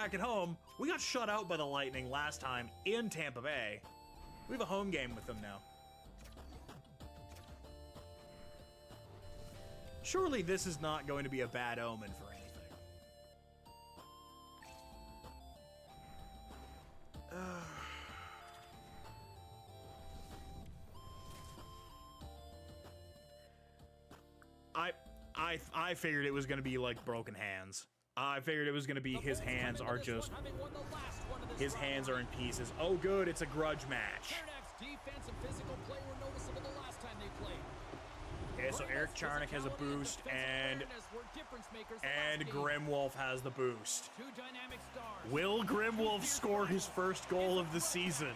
track at home, we got shut out by the Lightning last time in Tampa Bay. We have a home game with them now. Surely this is not going to be a bad omen for anything. I figured it was going to be like broken hands. I figured it was going to be his hands are just... His hands are in pieces. Oh, good, it's a grudge match. Defense and physical play were noticeable the last time they played. Okay, so Eric Charnick has a boost, and Grimwolf has the boost. Two dynamic stars. Will Grimwolf score his first goal of the season?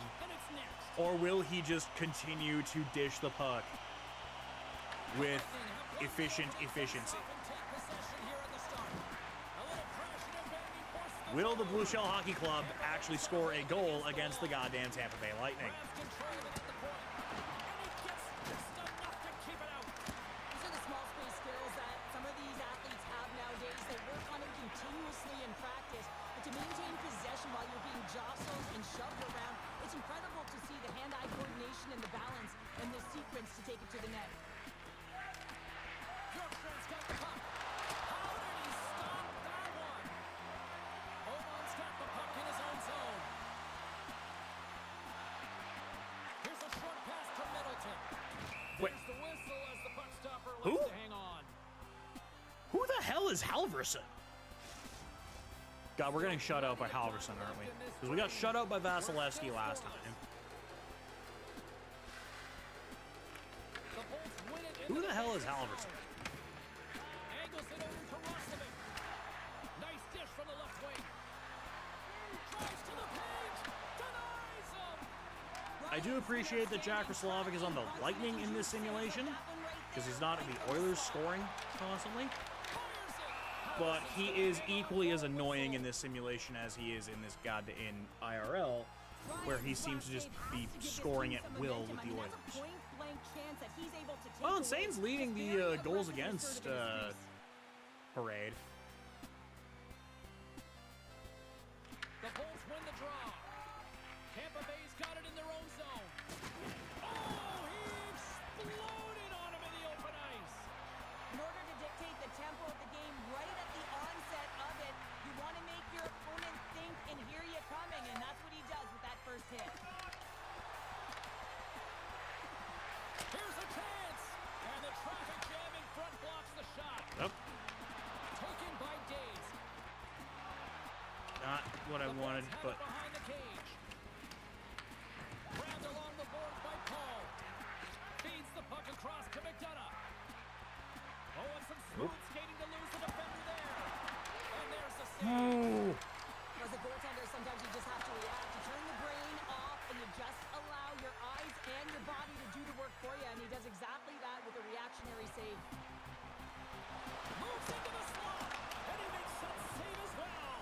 Or will he just continue to dish the puck with efficient efficiency? Will the Blue Shell Hockey Club actually score a goal against the goddamn Tampa Bay Lightning? Continuously in practice, but to maintain possession while you're being jostled and shoved around, it's incredible to see the hand-eye coordination and the balance and the sequence to take it to the net. Bjorkstrand's got the puck. How did he stop that one? Oman's got the puck in his own zone. Here's a short pass to Middleton. There's the whistle as the puck stopper lets to hang on. Who the hell is Halverson? God, we're getting shut out by Halverson, aren't we? Because we got shut out by Vasilevsky last time. Who the hell is Halverson? Angles it over to Roslovic. Nice dish from the left wing. Drives to the page. Denies him. I do appreciate that Jack Roslovic is on the Lightning in this simulation, because he's not in the Oilers scoring constantly. But he is equally as annoying in this simulation as he is in this in IRL, where he seems to just be scoring at will with the Oilers. Well, Insane's leading the goals against parade. The Bulls win the draw. Tampa Bay's got it in their own zone. Oh, he exploded on him in the open ice. In order to dictate the tempo of the game right at the onset of it, you want to make your opponent think and hear you coming, and that's what he does with that first hit. Here's a chance, and the traffic jam in front blocks the shot. Yep. Taken by Days. Not what I wanted, but... Behind the cage. Grabbed along the boards by Paul. Feeds the puck across to McDonough. Oh, and some smooth skating to lose the defender there. And there's the save. As a goaltender, sometimes you just have to react. You turn the brain off, and you just allow your eyes and your body to do the work for you, and he does exactly that with a reactionary save. Moves into the slot, and he makes that save as well.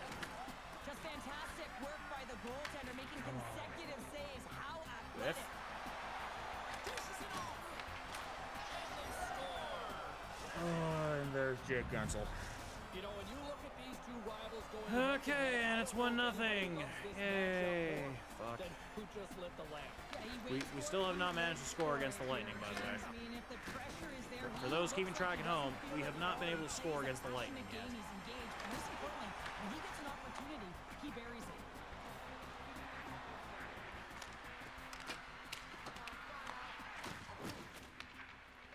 Just fantastic work by the goaltender, making consecutive saves. How athletic. Dishes it off. And they score. Oh, and there's Jake Gunsel. You know, when you look at these two rivals going... Okay, and it's 1-0. Yay. Fuck. Who just lit the lamp. We still have not managed to score against the Lightning, by the way. For those keeping track at home, we have not been able to score against the Lightning yet. He's engaged, and most importantly, when he gets an opportunity, he buries it.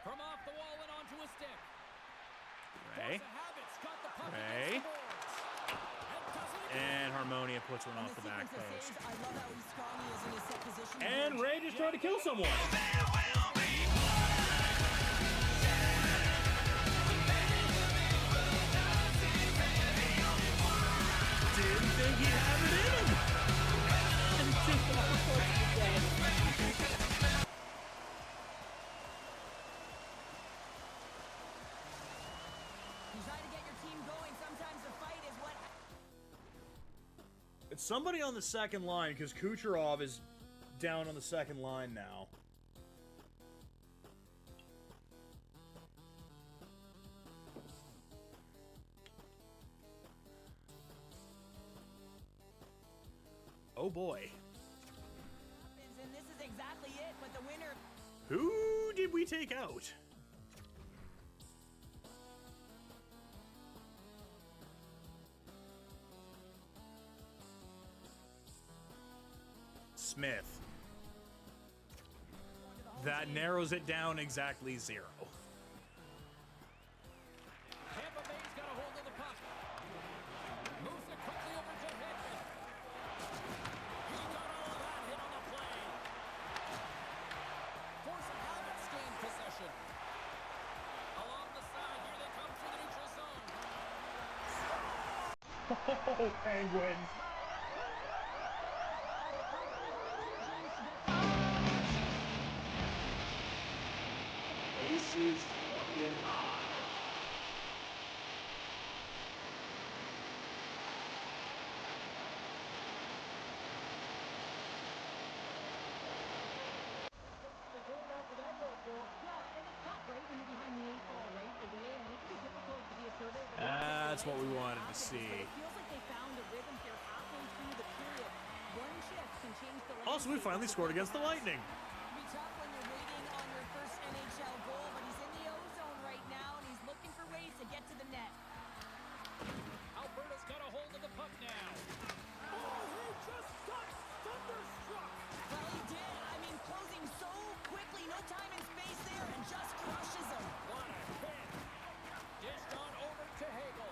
From off the wall and onto a stick. Ray. Ray. And Harmonia puts one off the back post. And Ray just tried to kill someone. Didn't think he'd have it in him. It's somebody on the second line, because Kucherov is down on the second line now. Oh boy. And this is exactly it, but the winner... Who did we take out? Smith. That narrows it down exactly 0. Tampa Bay's got a hold of the puck. Moves it quickly over to Hedman. He got all of that hit on the play. Force of Habits gained possession. Along the side, here they come through the neutral zone. Oh, Penguins. Aces fucking high. That's what we wanted to see. It feels like they found a rhythm here halfway through the period. One shift can change the Also, we finally scored against the Lightning. It'll be tough when you're waiting on your first NHL goal, but he's in the O-zone right now, and he's looking for ways to get to the net. Alberta's got a hold of the puck now. Oh, he just got thunderstruck. Well, he did. I mean, closing so quickly, no time and space there, and just crushes him. What a hit. Dished on over to Hagel.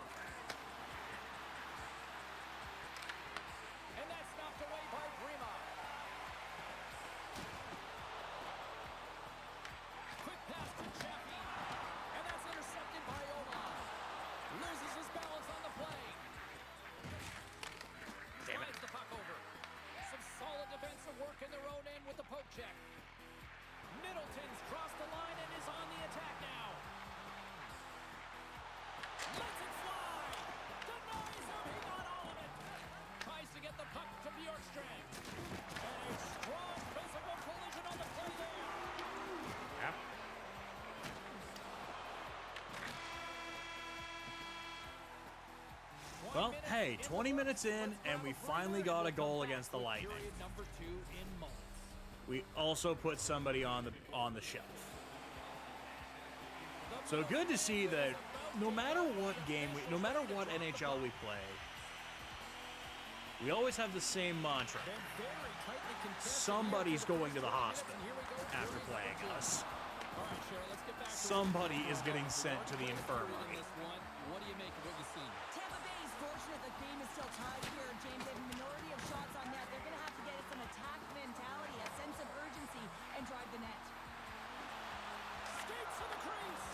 And that's knocked away by Brima. Quick pass to Chappie. And that's intercepted by Omar. Loses his balance on the play. Damn it. Drives the puck over. Some solid defensive work in their own end with the poke check. Middleton's crossed the line and is on the attack now. Lets it fly. Denies him. He got all of it. Tries to get the puck to Bjorkstrand. And a strong physical collision on the play there. Yep. Well, hey, 20 minutes in, and we finally got a goal against the Lightning. Period number 2 in moments. We also put somebody on the shelf. So good to see that no matter what game, no matter what NHL we play, we always have the same mantra. Somebody's going to the hospital after playing us. Somebody is getting sent to the infirmary. What do you make of what you see? Tampa Bay is fortunate the game is still tied here, James. They have a minority of shots on net. They're going to have to get some attack mentality, a sense of urgency, and drive the net. Skates to the crease.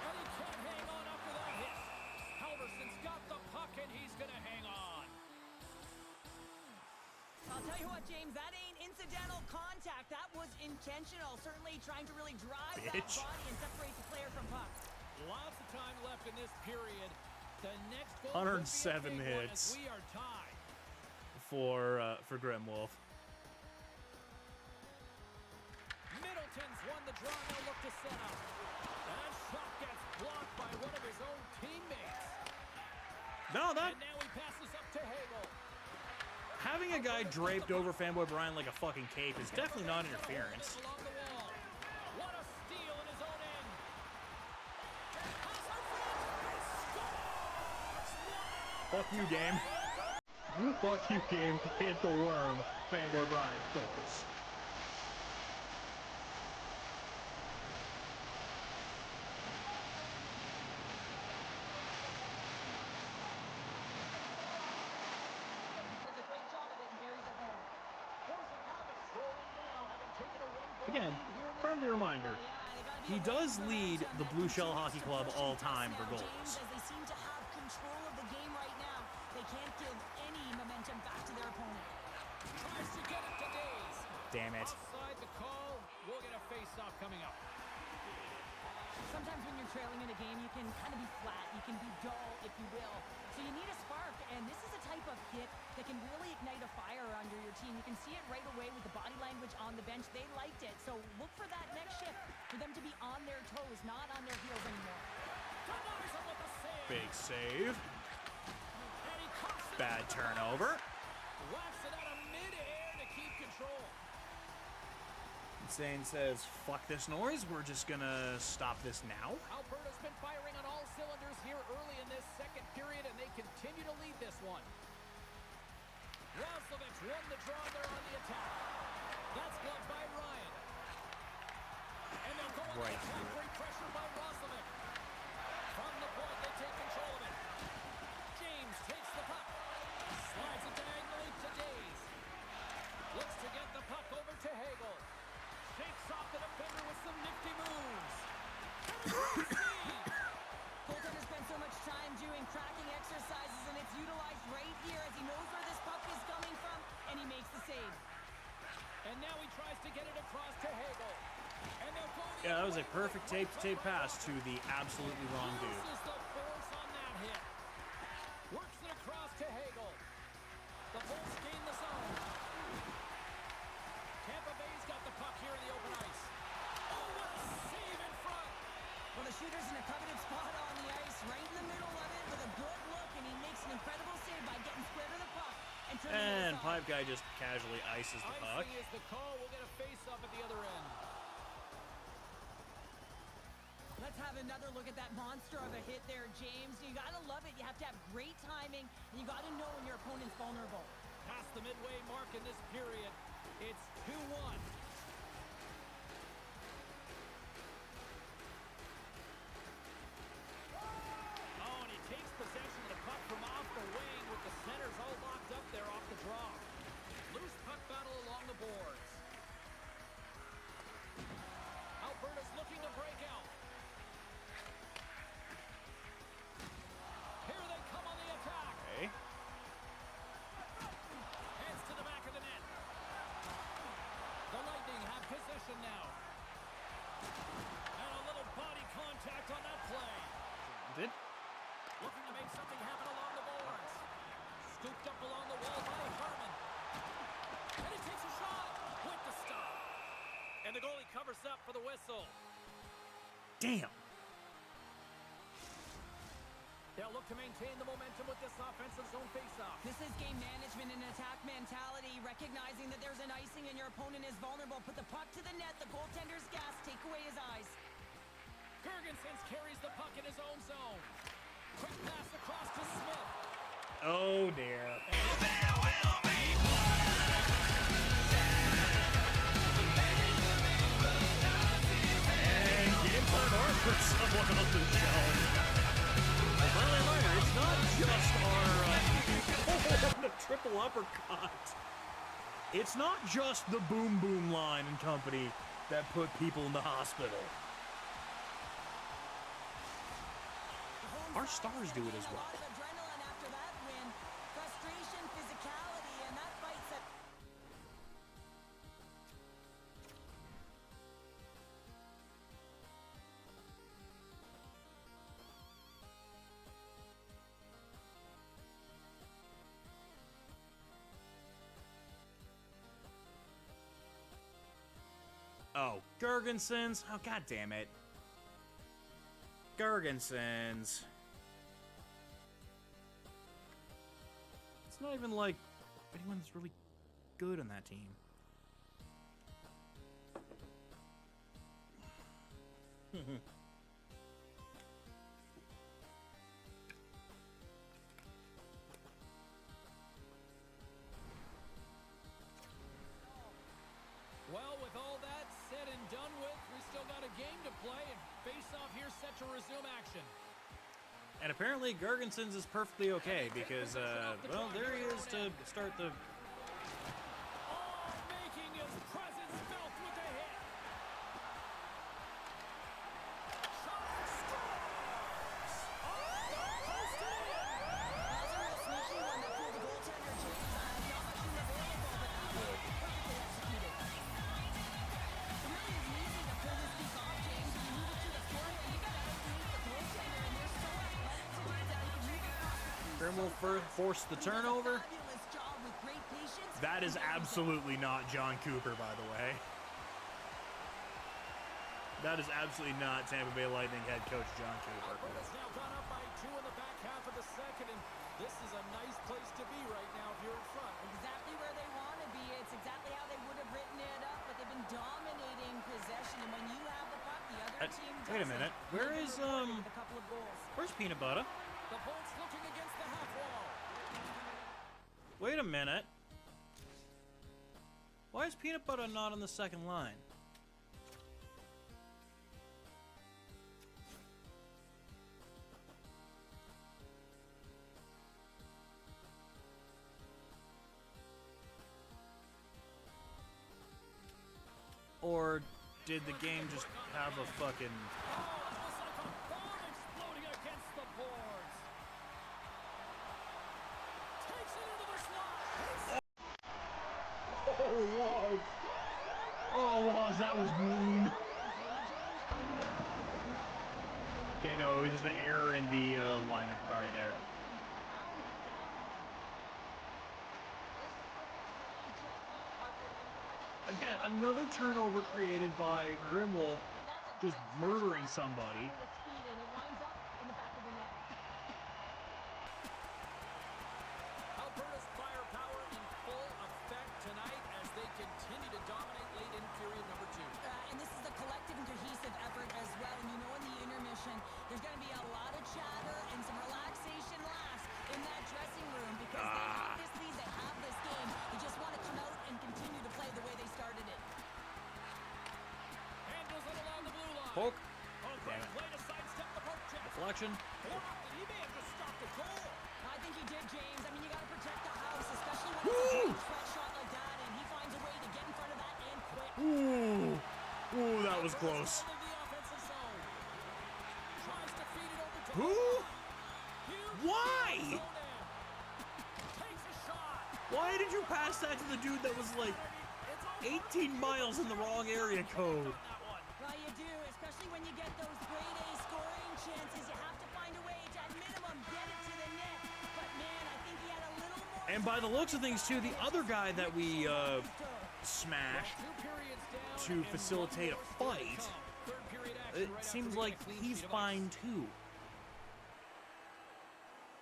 And he can't hang on after that hit. Halverson's got the puck and he's going to hang on. I'll tell you what, James, that ain't incidental contact. That was intentional. Certainly trying to really drive that body and separate the player from puck. Lots of time left in this period. The next goal 107 hits. We are tied. For Grimwolf. Middleton's won the draw. Now look to set up. And that shot gets blocked by one of his own teammates. No, that And now he passes up to Hagel. having a guy draped over Fanboy Brian like a fucking cape is definitely not interference. Along the wall. What a steal in his own end. Fuck you, game. Fuck you, game. Hit the worm. Fanboy Brian. Focus. Does a great job of it and carries it home. Again, friendly reminder. He does lead the Blue Shell Hockey Club all time for goals. As they seem to have control of the game right now, they can't give any momentum back to their opponent. Tries to get it to Days. Damn it. Offside the call. We'll get a face-off coming up. Sometimes when you're trailing in a game, you can kind of be flat. You can be dull, if you will. So you need a spark, and this is a type of hit that can really ignite a fire under your team. You can see it right away with the body language on the bench. They liked it. So look for that next shift, for them to be on their toes, not on their heels anymore. Denies him with the save. Big save. And he costs it. Bad turnover. Whacks it out of midair. Insane says, fuck this noise, we're just gonna stop this now. Alberta's been firing on all cylinders here early in this second period, and they continue to lead this one. Roslovic won the draw there on the attack. That's blocked by Ryan. And they'll go on the attack, great pressure by Roslovic. From the point, they take control of it. James takes the puck. Slides it diagonally to Days. Looks to get the puck over to Hagel. Shakes off the defender with some nifty moves. Goaltender spends so much time doing tracking exercises, and it's utilized right here as he knows where this puck is coming from, and he makes the save. And now he tries to get it across to Hagel. And they'll go Yeah, that was a perfect tape-to-tape pass to the absolutely wrong dude. Uses the force on that hit. Works it across to Hagel. The Bulls gain the zone. Tampa Bay's got the puck here in the open ice. Oh, what a save in front. Well, the shooter's in a coveted spot on the ice, right in the middle of it with a good look, and he makes an incredible save by getting square to the puck and trimming it And aside. Pipe Guy just casually ices the puck. Icing is the call. We'll get a face-off at the other end. Let's have another look at that monster of a hit there, James. You gotta love it. You have to have great timing, and you gotta know when your opponent's vulnerable. Past the midway mark in this period. It's 2-1. Oh, and he takes possession of the puck from off the wing with the centers all locked up there off the draw. Loose puck battle along the boards. Alberta's looking to break out. Here they come on the attack. Okay. Heads to the back of the net. The Lightning have possession now. And a little body contact on that play. Did? Looking to make something happen along the boards. Scooped up along the wall by Harman. And he takes a shot. With the stop. And the goalie covers up for the whistle. Damn. They'll look to maintain the momentum with this offensive zone faceoff. This is game management and attack mentality, recognizing that there's an icing and your opponent is vulnerable. Put the puck to the net, the goaltender's gas, take away his eyes. Gergensons carries the puck in his own zone. Quick pass across to Smith. Oh, dear. And game time or put someone off the shelf. Well, friendly reminder, it's not just our the triple uppercut. It's not just the Boom Boom Line and company that put people in the hospital. Our stars do it as well. A lot of adrenaline after that win, frustration, physicality, and that fight set. Oh, Gergensons. Oh, god damn it. Gergensons. It's not even like anyone's really good on that team. Well, with all that said and done with, we still got a game to play, and face-off here set to resume action. And apparently Gergensons is perfectly okay because, well, there he is to start the... Oh, making his presence felt with the hit. Shot scores! Off the post and in! That was a real sneaky one that pulled the goaltender, James. Not much room available, but that was perfectly executed. It really is easy to pull this piece off, James. When you move it to the forehand, you got to outmove the goaltender, and they're so athletic to do that. You can move it across the crease. Grimwolf forced the turnover. Fabulous job with great patience. That is absolutely not John Cooper, by the way. That is absolutely not Tampa Bay Lightning head coach John Cooper. Alberta's now gone up by 2 in the back half of the second, and this is a nice place to be right now if you're in front. Exactly where they want to be. It's exactly how they would have written it up, but they've been dominating Wait a minute. Where is Where's Peanut Butter? The Bolts looking against the half wall. Wait a minute. Why is Peanut Butter not on the second line? Or did the game just have a fucking... Bomb exploding against the boards. Takes it into the slot. Oh, Waz. Oh, Waz, that was mean. Okay, no, it was just an error in the lineup. Sorry there. Again, another turnover created by Grimwolf just murdering somebody. Alberta's firepower in full effect tonight as they continue to dominate late in period number 2. And this is a collective and cohesive effort as well. And you know in the intermission, there's going to be a lot of chatter and some relaxation laughs in that dressing room because they have this lead, they have this game. They just want to come out and continue to play the way they started it. Handles it along the blue line. Poke. Oh, Damn great it. play to sidestep the poke check. Deflection. He may have just stopped the goal. I think he did, James. I mean, you got to protect the house, especially when it's a huge threat shot like that, and he finds a way to get in front of that and quick. Ooh. Ooh, that was close. Of the offensive zone. Tries to feed it over to Who? Huge Why? zone in. Takes a shot. Why did you pass that to the dude that was like It's 18 miles in the wrong area code? that one. Well, you do, especially when you get those grade A scoring chances. You have to find a way to, at minimum, get it to the net. But, man, I think he had a little more... And by the looks of things, too, the other guy that we smashed 2 periods down to and facilitate a one more still to fight, come. Third period action it right after seems we like get a clean he's sheet of fine, ice. too.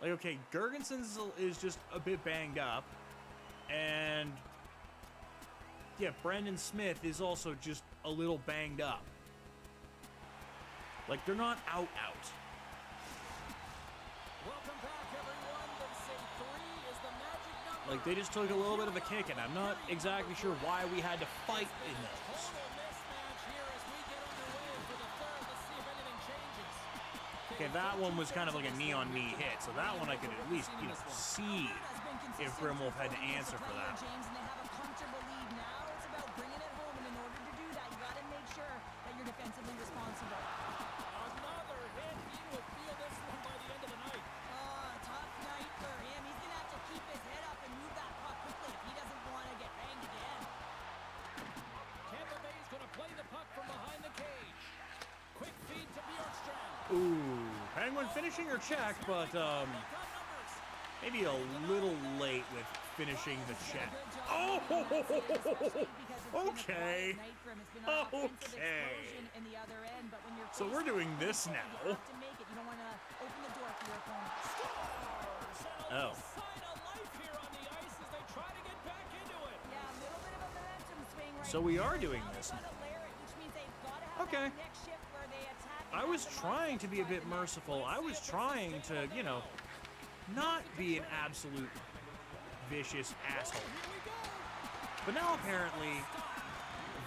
Like, okay, Gergenson's is just a bit banged up, and yeah, Brandon Smith is also just a little banged up. Like, they're not out. Welcome back, everyone. They say 3 is the magic number. Like, they just took a little bit of a kick, and I'm not exactly sure why we had to fight in those. Total mismatch here as we get underway for the third. Let's see if anything changes. Okay, that one was kind of like a knee-on-knee hit, so that one I could at least, see if Grimwolf had to answer for that. James, and they have a comfortable lead now. It's about bringing it home, and in order to do that, you got to make sure that you're defensively responsible. Another hit. He will feel this one by the end of the night. Tough night for him. He's going to have to keep his head up and move that puck quickly if he doesn't want to get banged again. Tampa Bay is going to play the puck from behind the cage. Quick feed to Bjorkstrand. Ooh, Penguin finishing her check, but Got numbers. maybe a little late with finishing the check. Oh, okay. Okay. So we're doing this now. You have to make it. You don't want to open the door for your opponent. Oh. Sign of life here on the ice as they try to get back into it. Yeah, a little bit of a momentum swing right So we now. are doing Now this they've now. gotta layer it, which means they've gotta have Okay. that next shift where they attack I and was have the trying to be a mindset bit by the net. merciful. I was trying to, you know, not be an absolute vicious asshole. Here we go. But now apparently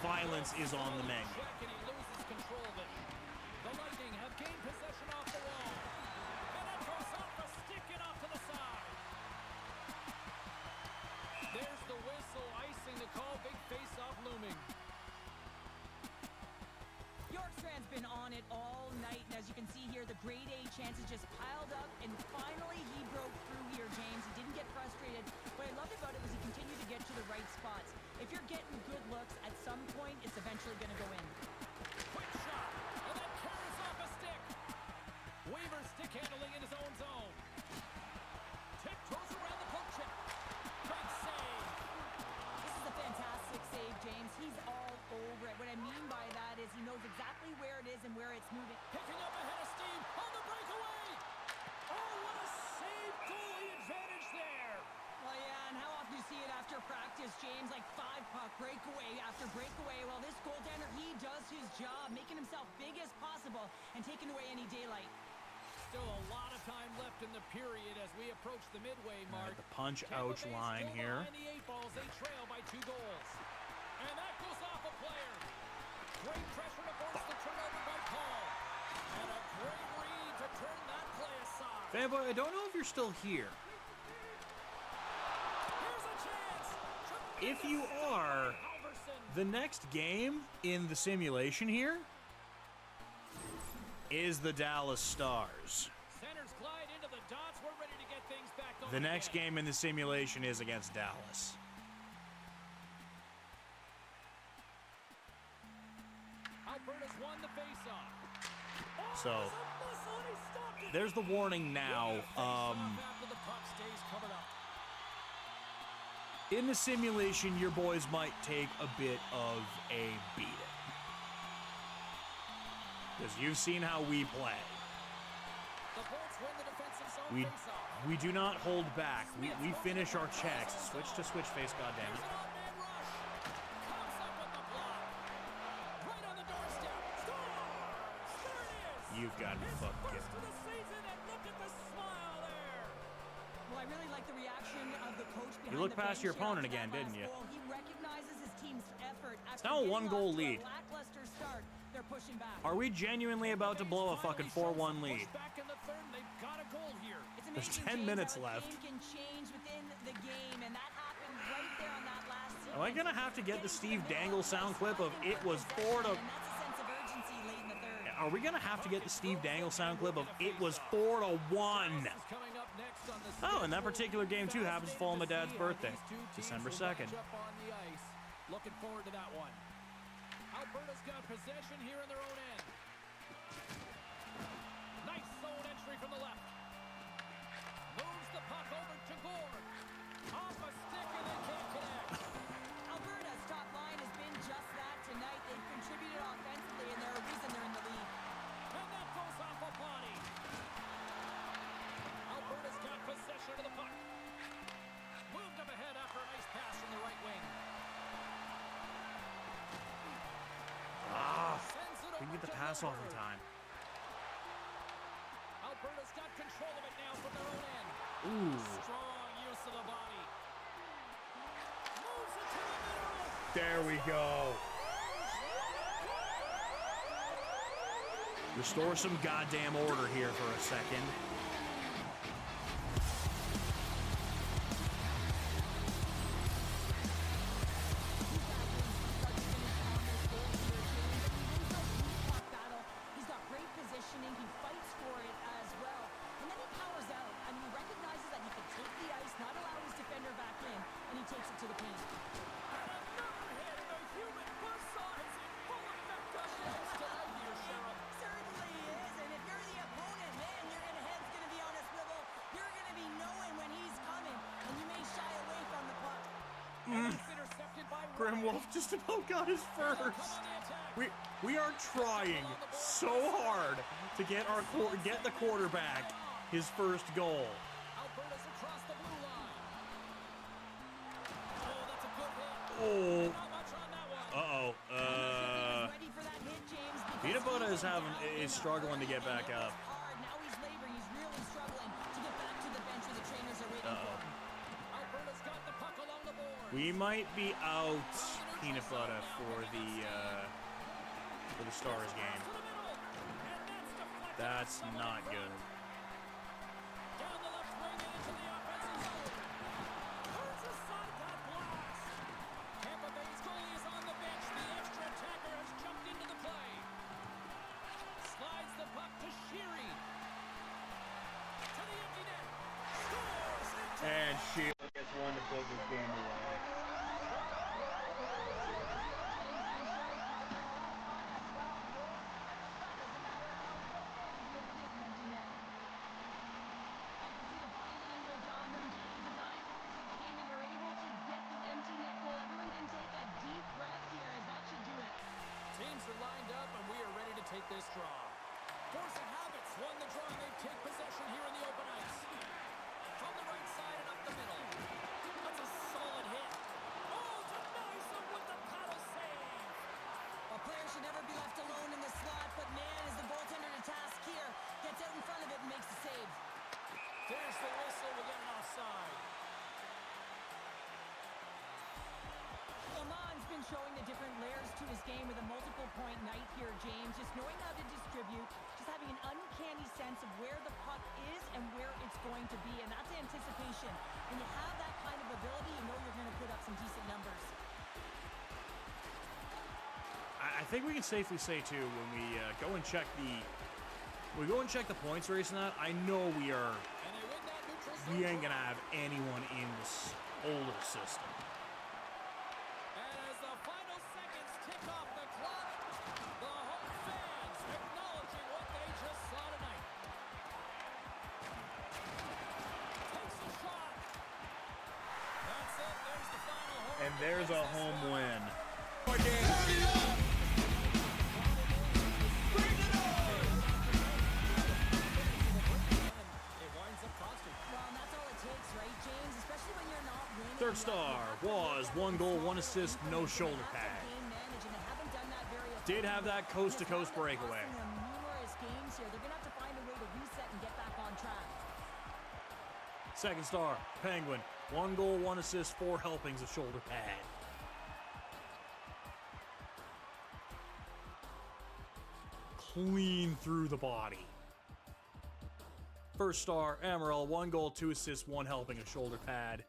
violence is on the menu. Check and he loses control of it. The Lightning have gained possession off the wall. And that goes off a stick and off to the side. There's the whistle, icing the call. Big face-off looming. Bjorkstrand's been on it all night, and as you can see here, the grade A chances just piled up, and finally he broke through here, James. He didn't get frustrated. What I loved about it was he continued to get to the right spots. If you're getting good looks, at some point, it's eventually going to go in. Quick shot. And that carries off a stick. Weaver stick handling in his own zone. Tiptoes around the poke check. Big save. This is a fantastic save, James. He's all over it. What I mean by that is he knows exactly where it is and where it's moving. Picking up ahead of steam on the breakaway. Oh, what a save. Goalie advantage there. Well, yeah, and how often do you see it after practice, James? Like 5 puck breakaway after breakaway. Well, this goaltender Tanner, he does his job, making himself big as possible and taking away any daylight. Still a lot of time left in the period as we approach the midway mark. The punch-ouch line here. The 8 balls, they trail by 2 goals. And that goes off a player. Great pressure to force the turnover by Paul. And a great read to turn that play aside. Fanboy, I don't know if you're still here. Here's a chance. If you are, the next game in the simulation here is the Dallas Stars. Centers glide into the dots. We're ready to get things back on The next again. game in the simulation is against Dallas. Alberta's won the faceoff. So, there's the warning now. After the puck stays covered up. In the simulation, your boys might take a bit of a beating. Because you've seen how we play. The Bolts win the defensive zone faceoff. We do not hold back. We finish our checks. Switch to switch face, goddammit. There's an odd-man rush. Comes up with the block. Right on the doorstep. Scores! There it is. You've got me fucking First kidding. to the season, and look at the smile there. Well, I really like the reaction of the coach behind looked the past bench your here opponent after that again, didn't last you? goal. He recognizes his team's effort. After now a getting one-goal off to a lead. lackluster start, they're pushing back. Are we genuinely about to blow a fucking 4-1 lead? Back in the third, and they've got a goal here. It's There's amazing, 10 James, minutes how a left. game can change within the game, and that happened right there on that last sequence. Am I gonna have to get the Getting Steve to middle Dangle of the sound ice, clip of fighting it for was 4 to... possession, and that's a sense of urgency late in the third. Are we gonna have to get the Steve Dangle sound clip of it was 4 to 1? Coming up next on the Oh, and that schedule. particular game too happens to fall on my dad's Fascinating to birthday, see how these two December teams will 2nd. match up on the ice. Looking forward to that one. Alberta's got possession here in their own end. Nice zone entry from the left. Moves the puck over to Gord. Off a stick and they can't connect. Alberta's top line has been just that tonight. They've contributed offensively, and they're a reason they're in the lead. And that goes off a body. Alberta's got possession of the puck. Moved up ahead after a nice pass from the right wing. Sends it We over get the to pass off in Milberg. time. Alberta's got control of it now from their own end. Ooh. Strong use of the body. Moves it to the middle. There we go. Restore some goddamn order here for a second. He's got great positioning. He fights for it as well. And then he powers out. I mean, he recognizes that he can take the ice, not allow his defender back in, and he takes it to the paint. Another hit. The human buzzsaw is in full effect on the ice tonight here, Sheriff. Certainly is. And if you're the opponent, man, your head's going to be on a swivel. You're going to be knowing when he's coming, and you may shy away from the puck. And it's intercepted by Grimwolf just about got his first. Come on the attack. We are trying so hard to get the quarterback his first goal. Alberta's across the blue line. Oh, that's a good hit. Oh. Not much on that one. Uh-oh. Ready for that hit, James. because Peanut Butter he is having now is struggling to get back up. hard. Now he's laboring. He's really struggling to get back to the bench where the trainers are waiting for him. Alberta's got the puck along the board. We might be out Peanut Butter for the Stars game. To the middle. And that's deflected. That's not good. Down the left wing and into the offensive zone. Turns aside that blast. Tampa Bay's goalie is on the bench. The extra attacker has jumped into the play. Slides the puck to Sheary. To the empty net. Scores. And Sheila gets one to put this game away. Teams are lined up, and we are ready to take this draw. Forcing Habits won the draw, and they take possession here in the open ice. From the right side and up the middle. That's a solid hit. Oh, denies them with the paddle save. A knowing how to distribute, just having an uncanny sense of where the puck is and where it's going to be, and that's anticipation. When you have that kind of ability, you know you're going to put up some decent numbers. I think we can safely say too, when we go and check the points race and that, I know we ain't gonna have anyone in this older system. And as the final seconds tick off the clock, the home fans acknowledging what they just saw tonight. Takes a shot. That's it. There's the final home. And there's a home win. Third star was 1 goal, 1 assist, no shoulder pad. Did have that coast-to-coast breakaway. Second star, Penguin, 1 goal, 1 assist, 4 helpings of shoulder pad. Clean through the body. First star, Amaral, 1 goal, 2 assists, 1 helping of shoulder pad.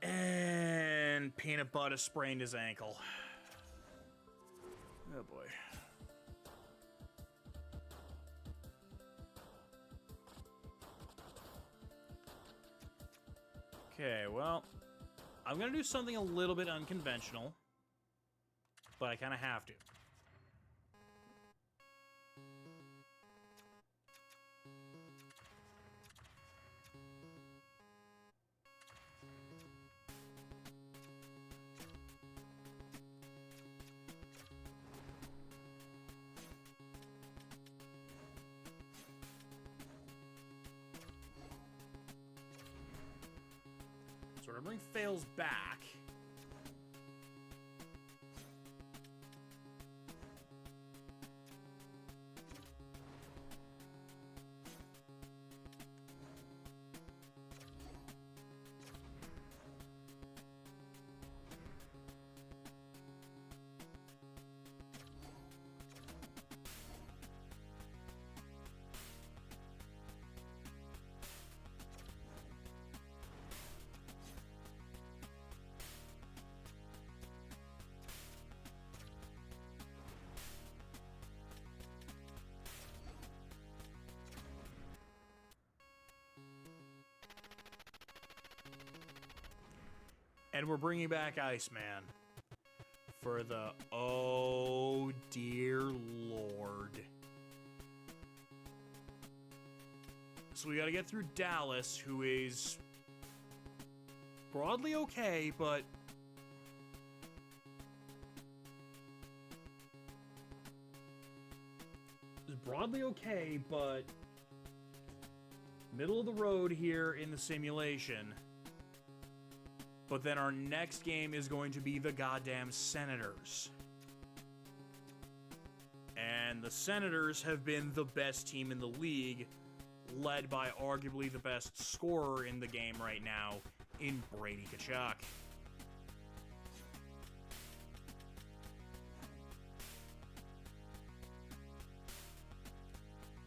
And Peanut Butter sprained his ankle. Oh boy. Okay, well, I'm gonna do something a little bit unconventional, but I kind of have to. So we're gonna bring Fails back. And we're bringing back Iceman for the, oh dear Lord. So we gotta get through Dallas, who is broadly okay, but middle of the road here in the simulation. But then our next game is going to be the goddamn Senators. And the Senators have been the best team in the league, led by arguably the best scorer in the game right now, in Brady Tkachuk.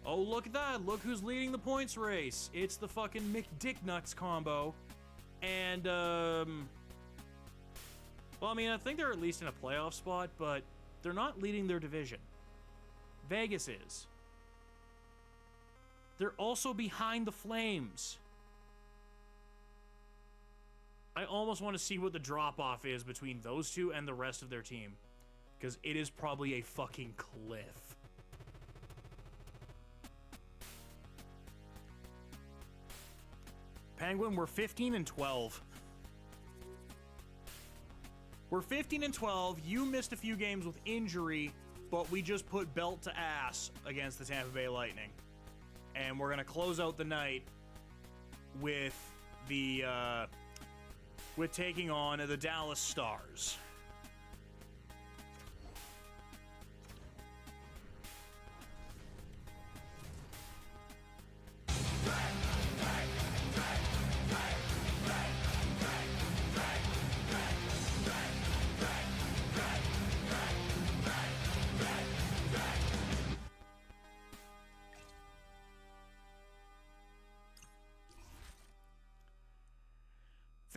Oh, look at that. Look who's leading the points race. It's the fucking McDicknuts combo. And, well, I mean, I think they're at least in a playoff spot, but they're not leading their division. Vegas is. They're also behind the Flames. I almost want to see what the drop-off is between those two and the rest of their team, because it is probably a fucking cliff. Penguin, we're 15-12. We're 15-12. You missed a few games with injury, but we just put belt to ass against the Tampa Bay Lightning. And we're going to close out the night with the, with taking on the Dallas Stars.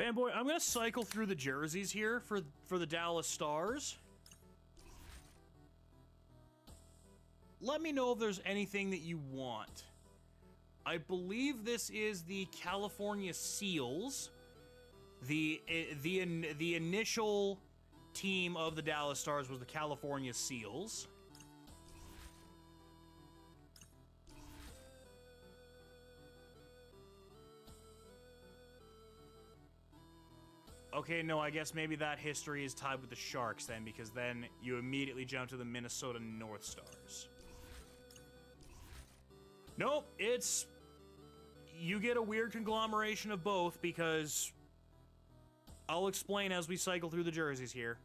Fanboy, I'm gonna cycle through the jerseys here for the Dallas Stars. Let me know if there's anything that you want. I believe this is the California Seals. The initial team of the Dallas Stars was the California Seals. Okay, no, I guess maybe that history is tied with the Sharks then, because then you immediately jump to the Minnesota North Stars. Nope, it's... You get a weird conglomeration of both, because... I'll explain as we cycle through the jerseys here.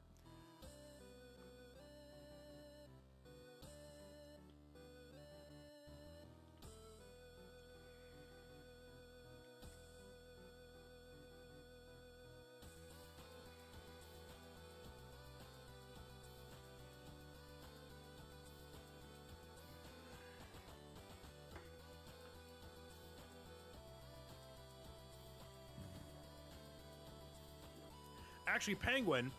Actually, Penguin,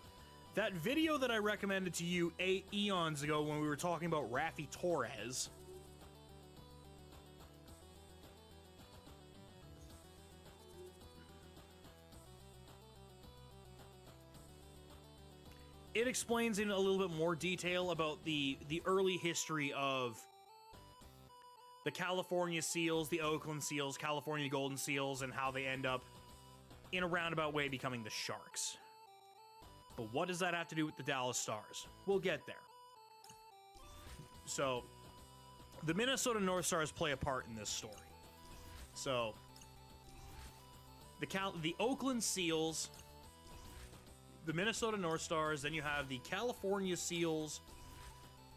that video that I recommended to you 8 eons ago when we were talking about Raffi Torres, it explains in a little bit more detail about the early history of the California Seals, the Oakland Seals, California Golden Seals, and how they end up in a roundabout way becoming the Sharks. But what does that have to do with the Dallas Stars? We'll get there. So, the Minnesota North Stars play a part in this story. So, the Oakland Seals, the Minnesota North Stars, then you have the California Seals,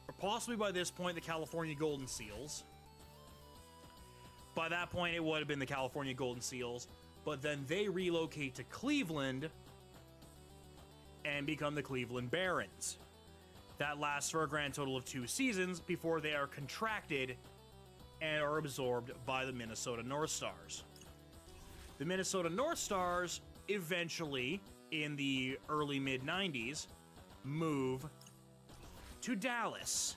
or possibly by this point, the California Golden Seals. By that point, it would have been the California Golden Seals, but then they relocate to Cleveland and become the Cleveland Barons. That lasts for a grand total of 2 seasons before they are contracted and are absorbed by the Minnesota North Stars. The Minnesota North Stars eventually, in the early mid-90s, move to Dallas,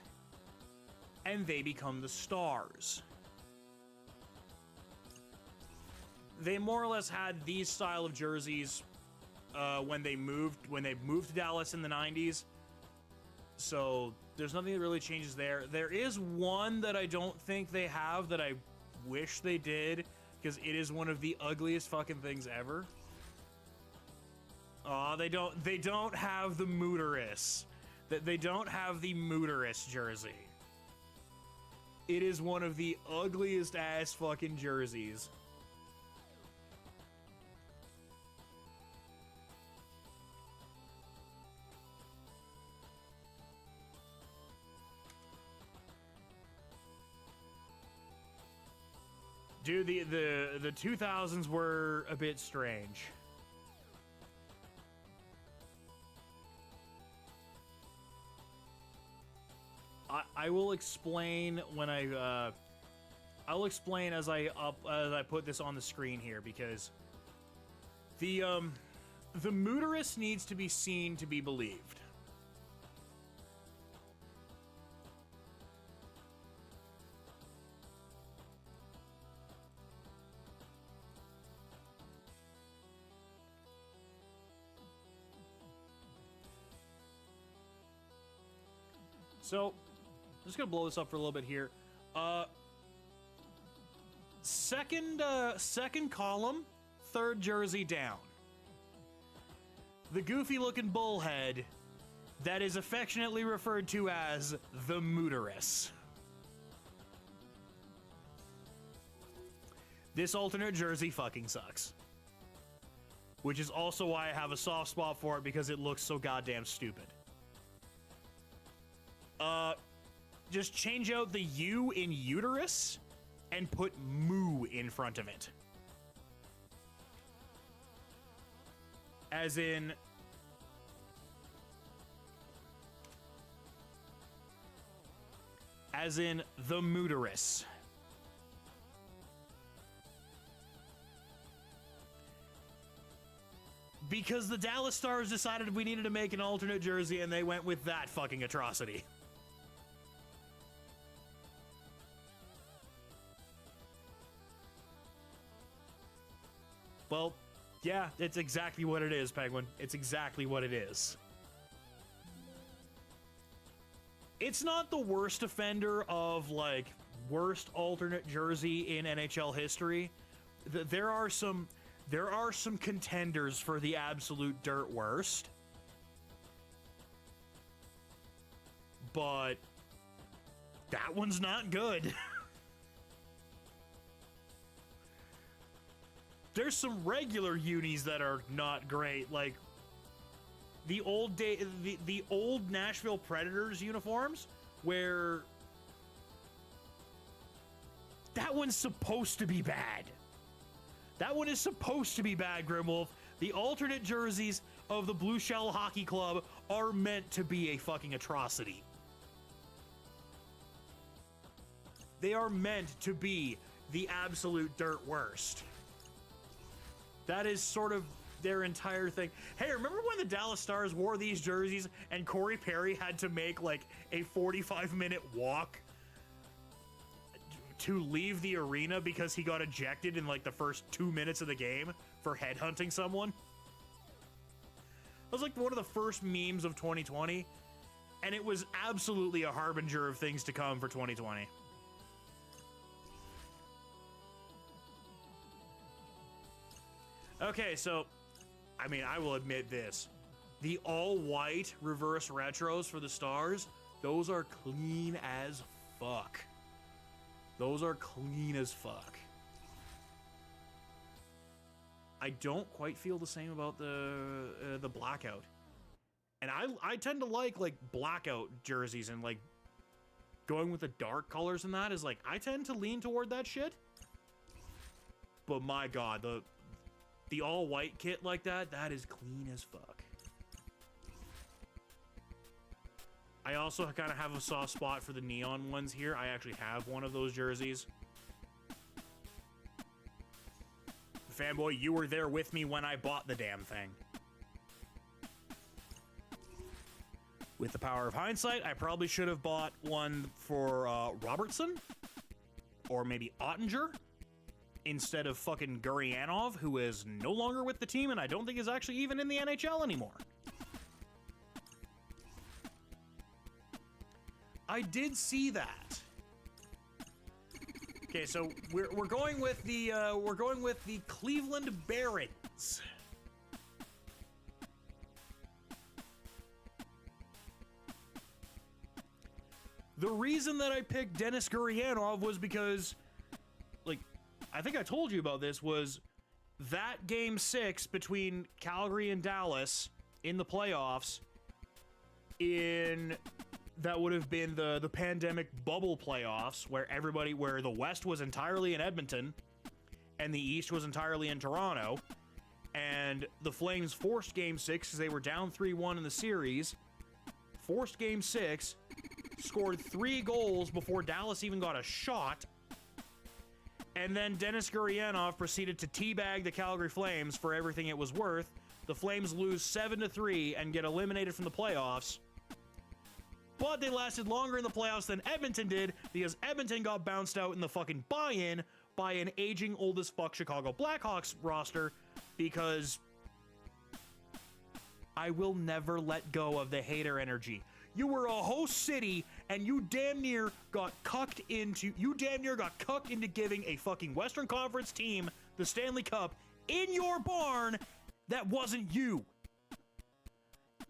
and they become the Stars. They more or less had these style of jerseys when they moved to Dallas in the 90s. So there's nothing that really changes there. There is one that I don't think they have that I wish they did, because it is one of the ugliest fucking things ever. Aw, they don't have the Mooterus. They don't have the Mooterus jersey. It is one of the ugliest ass fucking jerseys. Dude, the 2000s were a bit strange. I will explain when I'll explain as I put this on the screen here, because the Mooterus needs to be seen to be believed. So, I'm just gonna blow this up for a little bit here. Second column, third jersey down. The goofy-looking bullhead that is affectionately referred to as the Mooterus. This alternate jersey fucking sucks. Which is also why I have a soft spot for it, because it looks so goddamn stupid. Just change out the U in uterus and put moo in front of it. As in... the Mooterus. Because the Dallas Stars decided we needed to make an alternate jersey, and they went with that fucking atrocity. Well, yeah, it's exactly what it is, Penguin. It's exactly what it is. It's not the worst offender of, like, worst alternate jersey in NHL history. There are some contenders for the absolute dirt worst. But that one's not good. There's some regular unis that are not great, like the old Nashville Predators uniforms, where that one's supposed to be bad. That one is supposed to be bad, Grimwolf. The alternate jerseys of the Blue Shell Hockey Club are meant to be a fucking atrocity. They are meant to be the absolute dirt worst. That is sort of their entire thing. Hey, remember when the Dallas Stars wore these jerseys and Corey Perry had to make like a 45-minute walk to leave the arena because he got ejected in like the first 2 minutes of the game for headhunting someone? That was like one of the first memes of 2020, and it was absolutely a harbinger of things to come for 2020. Okay, so, I mean, I will admit this. The all-white reverse retros for the Stars, those are clean as fuck. Those are clean as fuck. I don't quite feel the same about the blackout. And I tend to like blackout jerseys and like going with the dark colors and that is like, I tend to lean toward that shit. But my God, the all-white kit like that is clean as fuck. I also kind of have a soft spot for the neon ones here. I actually have one of those jerseys. Fanboy, you were there with me when I bought the damn thing. With the power of hindsight, I probably should have bought one for Robertson. Or maybe Ottinger. Instead of fucking Gurianov, who is no longer with the team and I don't think is actually even in the NHL anymore. I did see that. Okay, so we're going with the Cleveland Barons. The reason that I picked Denis Gurianov was because, like, I think I told you about this, was that Game 6 between Calgary and Dallas in the playoffs that would have been the pandemic bubble playoffs where the West was entirely in Edmonton and the East was entirely in Toronto, and the Flames forced Game 6 because they were down 3-1 in the series, forced Game 6, scored 3 goals before Dallas even got a shot, and then Denis Gurianov proceeded to teabag the Calgary Flames for everything it was worth. The Flames lose 7-3 and get eliminated from the playoffs. But they lasted longer in the playoffs than Edmonton did because Edmonton got bounced out in the fucking buy-in by an aging old as fuck Chicago Blackhawks roster, because I will never let go of the hater energy. You were a host city and you damn near got cucked into giving a fucking Western Conference team the Stanley Cup in your barn that wasn't you.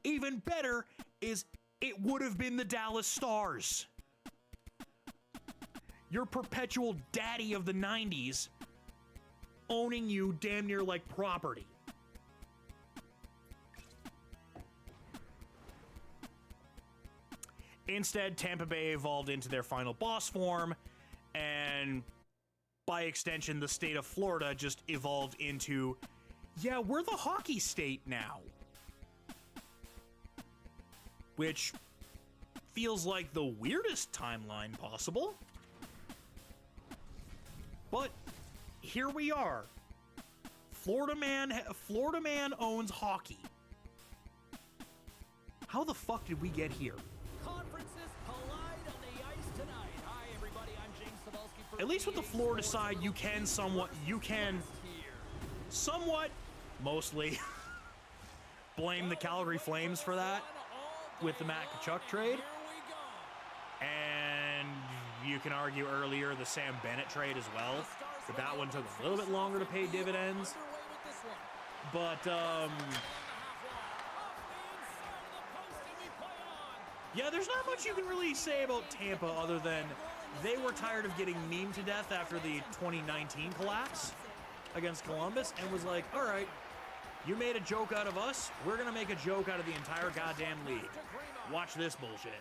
Even better is it would have been the Dallas Stars. Your perpetual daddy of the 90s owning you damn near like property. Instead, Tampa Bay evolved into their final boss form, and by extension, the state of Florida just evolved into, yeah, we're the hockey state now. Which feels like the weirdest timeline possible. But here we are, Florida man owns hockey. How the fuck did we get here? Conferences collide on the ice tonight. Hi, everybody. I'm James Cebulski for At least with the EA Florida Sports. side, you can somewhat, mostly, blame the Calgary Flames for that with the Matt Tkachuk trade. Here we go. And you can argue earlier the Sam Bennett trade as well. But that one took a little bit longer to pay dividends. Underway with this one. But, yeah, there's not much you can really say about Tampa other than they were tired of getting memed to death after the 2019 collapse against Columbus and was like, all right, you made a joke out of us, we're going to make a joke out of the entire goddamn league. Watch this bullshit.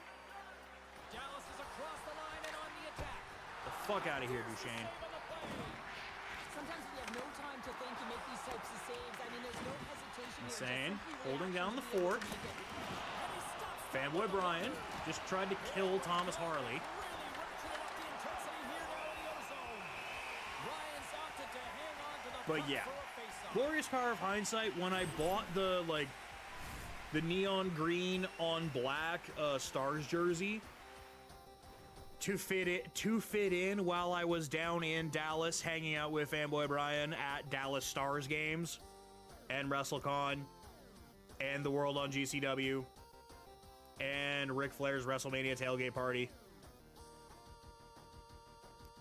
Dallas is across the line and on the attack. The fuck out of here, Duchesne. Sometimes we have no time to think and make these types of saves. I mean, there's no hesitation here. Insane. Just simply Holding down the reaction to fort. make it. Fanboy Brian just tried to kill Thomas Harley. Really ratcheted up the intensity here now in the ozone. Ryan's opted to hang on to the But puck yeah, for a face-off. glorious power of hindsight. When I bought the neon green on black Stars jersey to fit in while I was down in Dallas hanging out with Fanboy Brian at Dallas Stars games and WrestleCon and the World on GCW and Ric Flair's WrestleMania tailgate party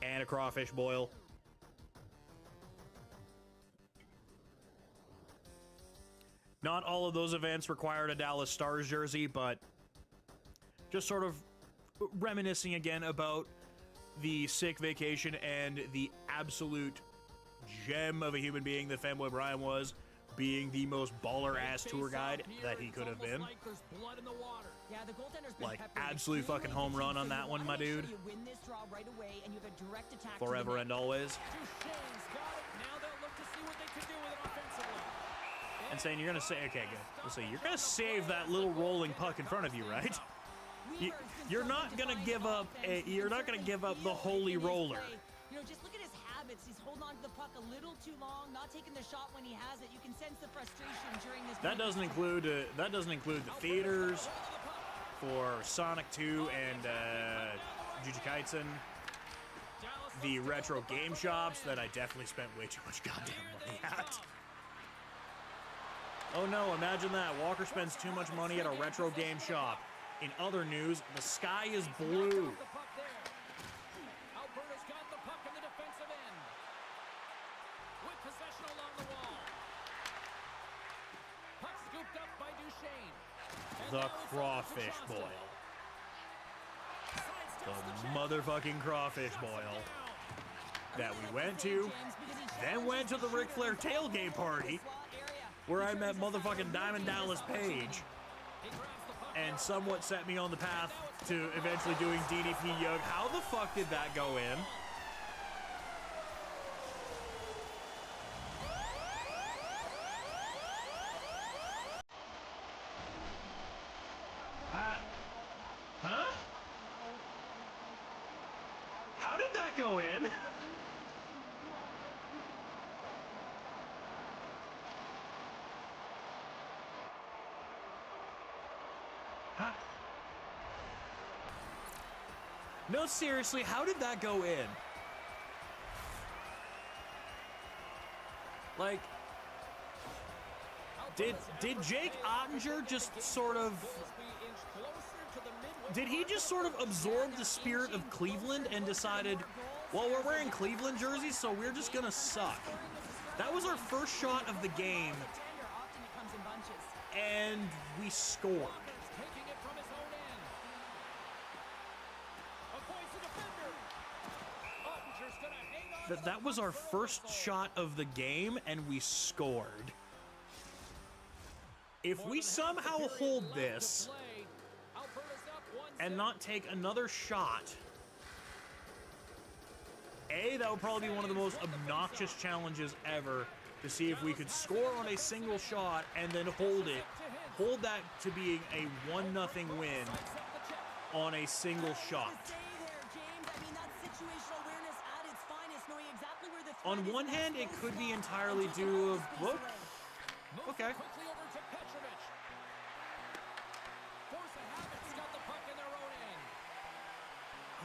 and a crawfish boil. Not all of those events required a Dallas Stars jersey, but just sort of reminiscing again about the sick vacation and the absolute gem of a human being that Fanboy Brian was, being the most baller-ass tour guide that he could have been. Like there's blood in the water. Yeah, the goaltender's been Like, peppered absolute extremely fucking home run on efficient, so that you one, wanna my make sure dude. You win this draw right away, and you have a direct attack to the Forever net. and always. Duchesne's got it. Now they'll look to see what they can do with it offensively. And saying you're gonna say, okay, good. We'll say you're gonna save that little rolling puck in front of you, right? You're not gonna give up the holy roller. You know, just look at his habits. He's holding on to the puck a little too long, not taking the shot when he has it. You can sense the frustration during this. That doesn't include the theaters for Sonic 2 and Jujutsu, the retro game shops that I definitely spent way too much goddamn money at. Oh no, imagine that. Walker spends too much money at a retro game shop. In other news, the sky is blue. The puck there. Alberta's got the puck in the defensive end. With possession along the wall. Puck scooped up by Duchesne. And The now it's crawfish over to boil. Sidesteps The check. motherfucking crawfish boil that we went to, then went to the Ric Flair tailgate party where I met motherfucking Diamond Dallas Page and somewhat set me on the path to eventually doing DDP Yug. How the fuck did that go in? Huh? How did that go in? Huh? No, seriously, how did that go in? Like, did Jake Ottinger just sort of... Did he just sort of absorb the spirit of Cleveland and decided, well, we're wearing Cleveland jerseys, so we're just gonna suck? That was our first shot of the game, and we scored. Taking it from his own end. Avoids the defender. Ottinger's gonna hang on. That was our first shot of the game, and we scored. If we somehow hold this and not take another shot, that would probably be one of the most obnoxious challenges ever, to see if we could score on a single shot and then hold that to being a 1-0 win on a single shot. Stay there, James. I mean, that's situational awareness at its finest, knowing exactly where the On one hand, it could be entirely due of... Whoa. Okay. Quickly over to Petrovic. Force of habit's got the puck in their own end.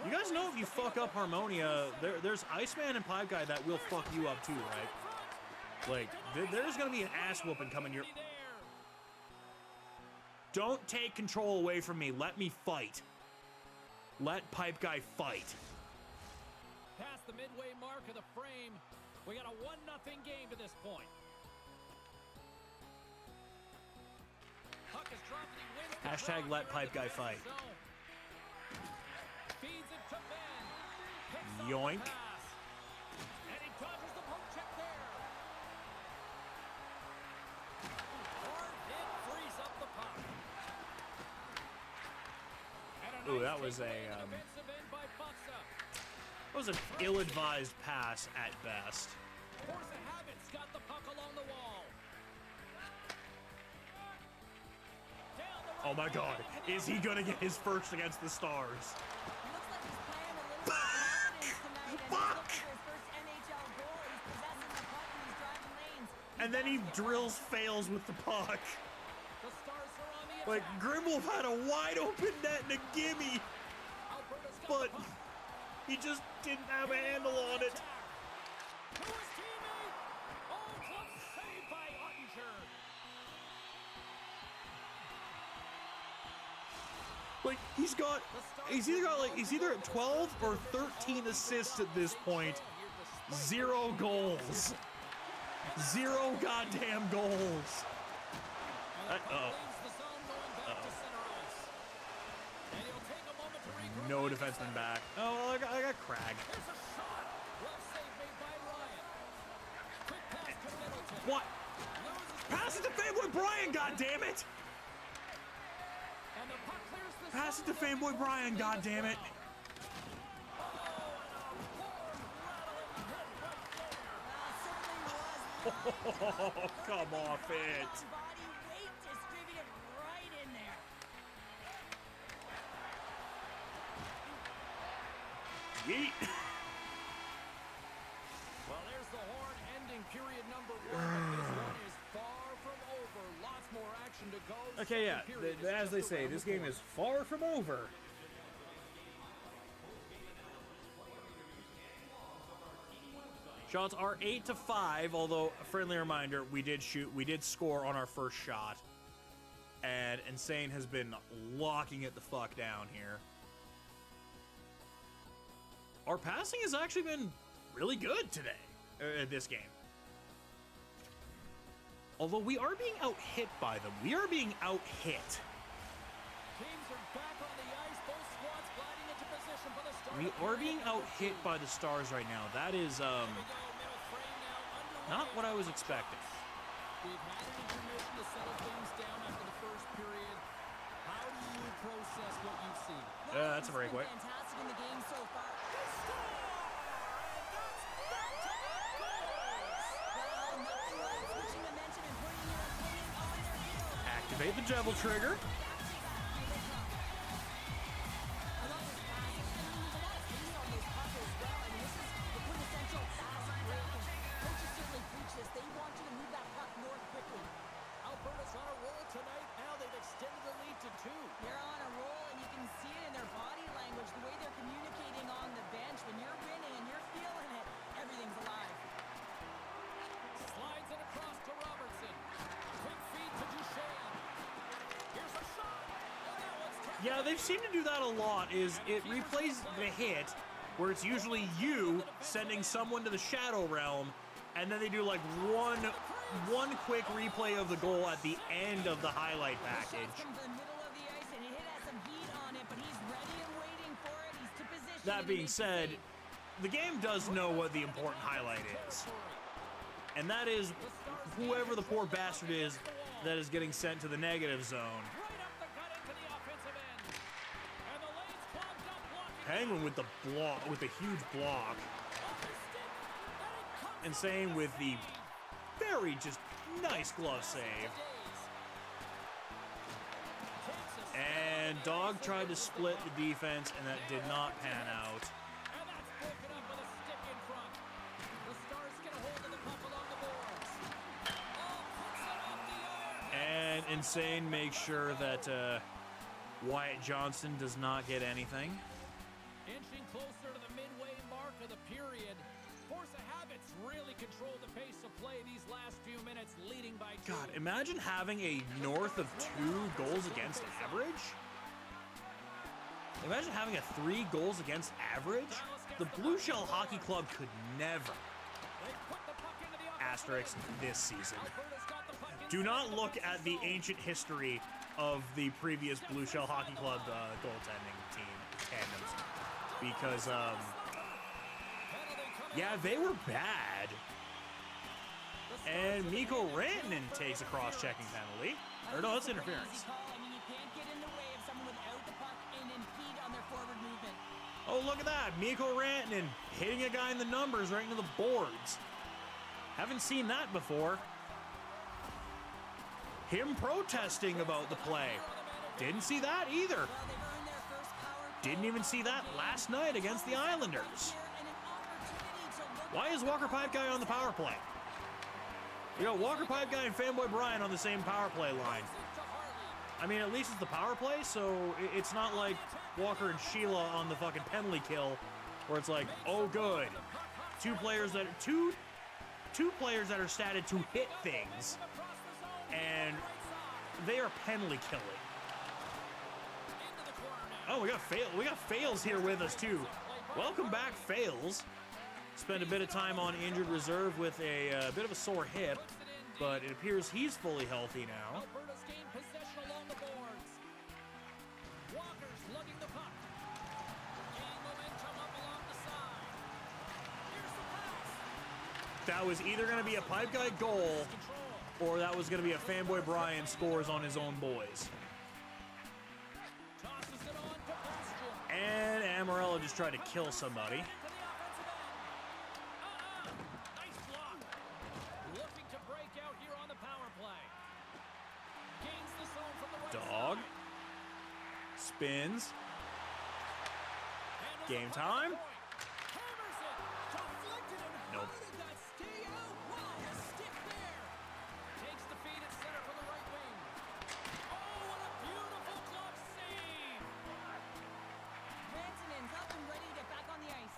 You guys know if you fuck up Harmonia, there's Iceman and Pipe Guy that will fuck you up too, right? Like, there's gonna be an ass whooping coming your... Don't take control away from me. Let me fight. Let Pipe Guy fight. Past the midway mark of the frame, we got a 1-0 game to this point. Puck is dropped and he wins the Hashtag draw let here Pipe in the Guy defensive fight. zone. Feeds it to Ben. Picks up Yoink. the pass. And he dodges the poke check there. Hard hit frees up the puck. And a Ooh, nice that was takeaway a, in the defensive end by Buxa. That was an ill-advised pass at best. Force of habit's got the puck along the wall. Down the Oh right my wing god, into the is he gonna get his first against the Stars? Looks like he's playing a little bit of confidence tonight, and he's Fuck! looking for his first NHL goal. He's possessing the puck and he's driving lanes. And then he drills fails with the puck. The Stars are on the Like, attack. Grimwolf had a wide open net and a gimme, Alberta's got but the puck. he just didn't have a handle on it. To his teammate. Oh, club saved by Ottinger. Like, he's either at 12 or 13 assists at this point. 0 goals. 0 goddamn goals. No defenseman back. Oh, well, I got Crag. What? Pass it to Fanboy Brian, goddammit! Pass it to Fanboy Brian, goddammit! Oh, come off it! Body weight distributed right in there. Yeet! Well, there's the horn ending period number 1. But this one is far from over. Lots more action to go. Okay, yeah, Second period is as they just say, around this the game corner. is far from over. Shots are 8-5, although a friendly reminder, we did score on our first shot. And Insane has been locking it the fuck down here. Our passing has actually been really good today, this game. Although we are being out-hit by them. We are being out-hit. Teams are back on the ice. Both squads gliding into position for the start. We are being out-hit by the Stars right now. That is, not what I was expecting. We've had an intermission to settle things down after the first period. How do you process what you've seen? That's a He's been breakaway. fantastic in the game so far. Well, nothing like switching momentum and putting your opponent on their heels. Activate the Devil Trigger. They want you to move that puck north quickly. Alberta's on a roll tonight. Now they've extended the lead to 2. They're on a roll, and you can see it in their body language, the way they're communicating on the bench. When you're winning and you're feeling it, everything's alive. Slides it across to Robertson. Quick feed to Duchesne. Here's a shot. And that one's taken. Yeah, they seem to do that a lot, is it replays the hit, where it's usually you sending someone to the Shadow Realm, and then they do like one quick replay of the goal at the end of the highlight The package. shot comes to the middle of the ice, and it has some heat on it, but he's ready and waiting for it. He's to position. That and being makes the said, save. the game does know what the important highlight is. And that is whoever the poor bastard is that is getting sent to the negative zone. Right up the gut into the offensive end. And the lane's clogged up, blocking. Penguin with the block, with a huge block. Off his stick. And it comes And out same the with the save. very just nice glove save. And Dog tried to split the defense, and that did not pan out. And that's broken up with a stick in front. The Stars Insane makes sure that Wyatt Johnston does not get anything. Inching closer to the midway mark of the period. Force of habits really controlled the pace of play these last few minutes, leading by 2. God, imagine having a north of 2 goals against average. Imagine having a 3 goals against average. The Blue Shell Hockey Club could never. Asterisk this season. Do not look at the ancient history of the previous Blue Shell Hockey Club goaltending team tandems, because yeah, they were bad. And Mikko Rantanen takes a cross-checking penalty. Or no, that's interference. I mean, you can't get in the way of someone without the puck and impede on their forward movement. Oh, look at that. Mikko Rantanen hitting a guy in the numbers right into the boards. Haven't seen that before. Him protesting about the play. Didn't see that either. Didn't even see that last night against the Islanders. Why is Walker Pipe Guy on the power play? You got Walker Pipe Guy and Fanboy Brian on the same power play line. I mean, at least it's the power play, so it's not like Walker and Sheila on the fucking penalty kill, where it's like, oh good, two players that are statted to hit things, and they are penalty killing. Oh, we got Fails here with us too. Welcome back, Fails. Spent a bit of time on injured reserve with a bit of a sore hip, but it appears he's fully healthy now. Alberta's gained possession along the boards. Walker's lugging the puck. Gain momentum up along the side. Here's the pass. That was either going to be a Pipe Guy goal, or that was going to be a Fanboy Brian scores on his own boys. Tosses it on to Bastian. And Amarillo just tried to kill somebody. Nice block. Looking to break out here on the power play. Gains the zone from the right Dog. side. Spins. Handles Game the puck time. at the point. Hammers it. Deflected and Nope. how did that stay out? Wow, a stick there. Takes the feed at center from the right wing. Oh, what a beautiful glove save. Rantanen's up and ready to get back on the ice.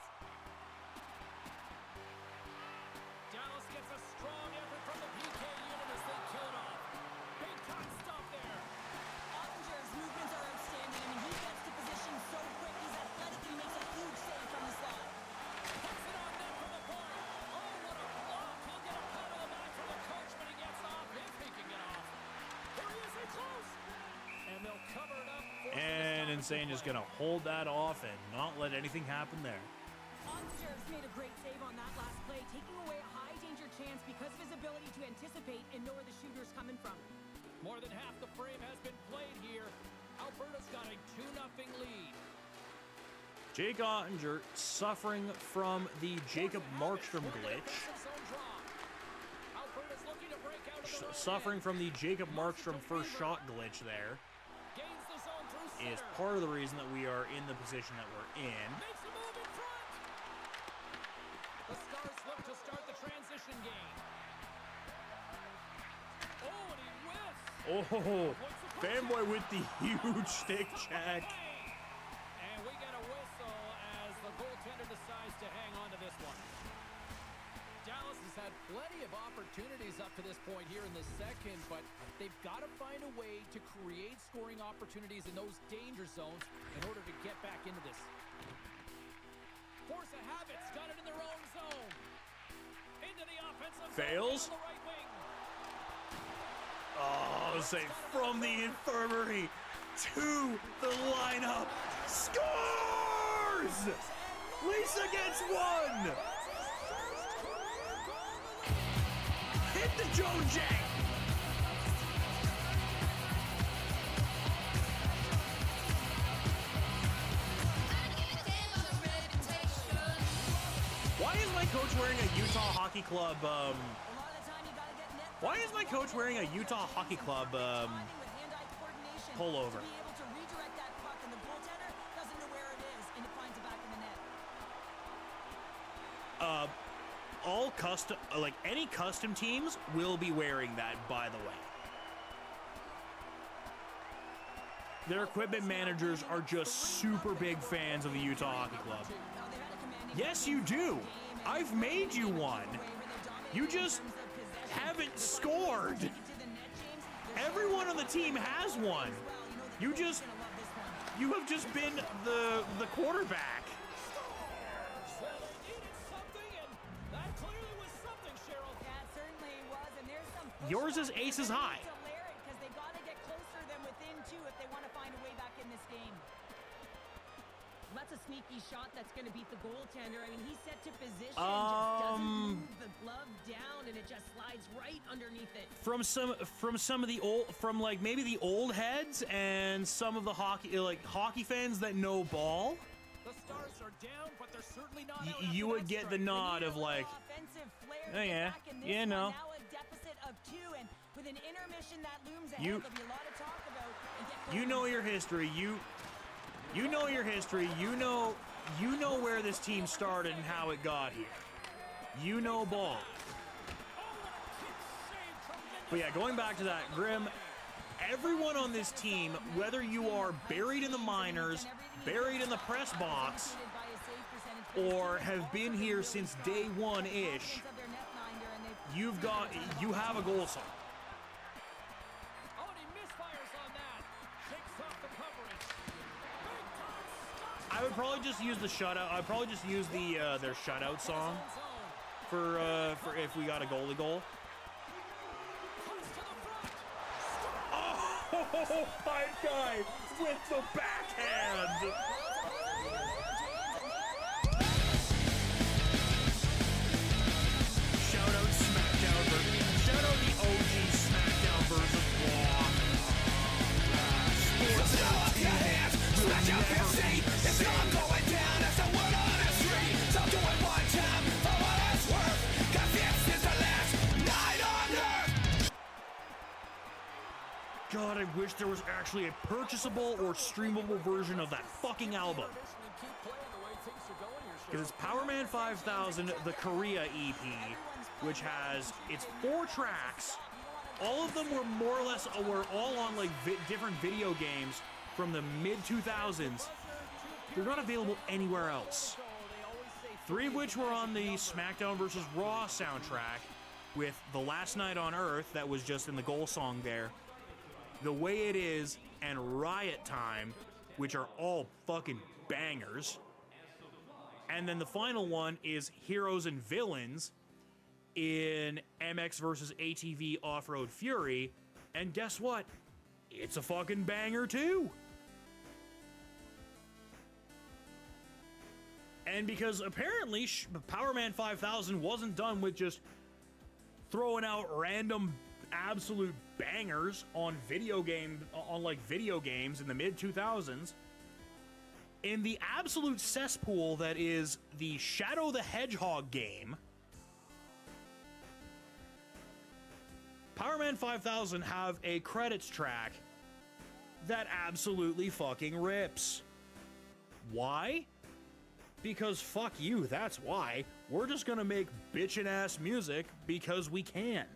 Dallas gets a strong effort from the PK unit as they kill it off. Big time stop there. Ottinger's movements are outstanding. I mean, he gets to position so quick. He's athletic and makes a huge save from the slot. Puts it on net from the point. Oh, what a block. He'll get a pat on the back from the coach when he gets off, if he can get off. There he is, in close. And they'll cover it up. And Insane is going to hold that off and not let anything happen there. Ottinger's made a great save on that last play, taking away a high-danger chance because of his ability to anticipate and know where the shooter's coming from. More than half the frame has been played here. Alberta's got a 2-0 lead. Jake Ottinger suffering from the Jacob Markstrom glitch. Alberta's looking to break out of the Suffering from the Jacob Markstrom first shot glitch there Gains the zone through is center. part of the reason that we are in the position that we're in. Makes a move in front. The Stars look to start the transition game. Oh, and he whiffs. Oh, Fanboy with the huge stick check. And we get a whistle as the goaltender decides to hang on to this one. Dallas has had plenty of opportunities up to this point here in the second, but they've got to find a way to create scoring opportunities in those danger zones in order to get back into this. Force of habits got it in their own zone. Into the offensive Fails. zone on the right wing. Oh, say from the infirmary to the lineup. Scores! Lisa gets one! Hit the Joe Jack! Why is my coach wearing a Utah Hockey Club, A lot of the time, you gotta get net. why is my coach wearing a Utah Hockey Club, With hand-eye coordination pullover? to be able to redirect that puck, and the goaltender doesn't know where it is, and it finds it back in the net. All custom, like any custom teams will be wearing that, by the way. Their equipment managers are just super big fans of the Utah Hockey Club. Yes, you do. I've made you one. You just haven't scored. Everyone on the team has one. You have just been the quarterback. Yours is aces high. Because they got to get closer than within two if they want to find a way back in this game. That's a sneaky shot that's going to beat the goaltender. I mean, he's set to position, just doesn't move the glove down, and it just slides right underneath it. From some of the old, from like maybe the old heads and some of the hockey fans that know ball. The Stars are down, but they're certainly not out You would get the nod of like, oh yeah, yeah, no. Now a deficit of 2, and with an intermission that looms ahead, there'll be a lot of talk about. You know your history. You know your history. You know where this team started and how it got here. You know ball. But yeah, going back to that, Grim, everyone on this team, whether you are buried in the minors, buried in the press box, or have been here since day one-ish, you have a goal song. I would probably just use the shutout. I'd probably just use their shutout song for if we got a goalie goal. Oh, my guy with the backhand. Shout out SmackDown version. Shout out the OG SmackDown version of Raw. Sports Entertainment will never be the same. I'm going down as a word on the street. So do it one time for what it's worth. 'Cause this is the last night on earth. God, I wish there was actually a purchasable or streamable version of that fucking album. Because it's Power Man 5000, the Korea EP, which has its 4 tracks. All of them were more or less were all on like different video games from the mid-2000s. They're not available anywhere else. 3 of which were on the SmackDown vs. Raw soundtrack, with The Last Night on Earth, that was just in the goal song there, The Way It Is, and Riot Time, which are all fucking bangers. And then the final one is Heroes and Villains in MX vs. ATV Off-Road Fury, and guess what? It's a fucking banger too. And because apparently Power Man 5000 wasn't done with just throwing out random absolute bangers on video games in the mid-2000s, in the absolute cesspool that is the Shadow the Hedgehog game, Power Man 5000 have a credits track that absolutely fucking rips. Why? Because fuck you, that's why. We're just gonna make bitchin' ass music because we can.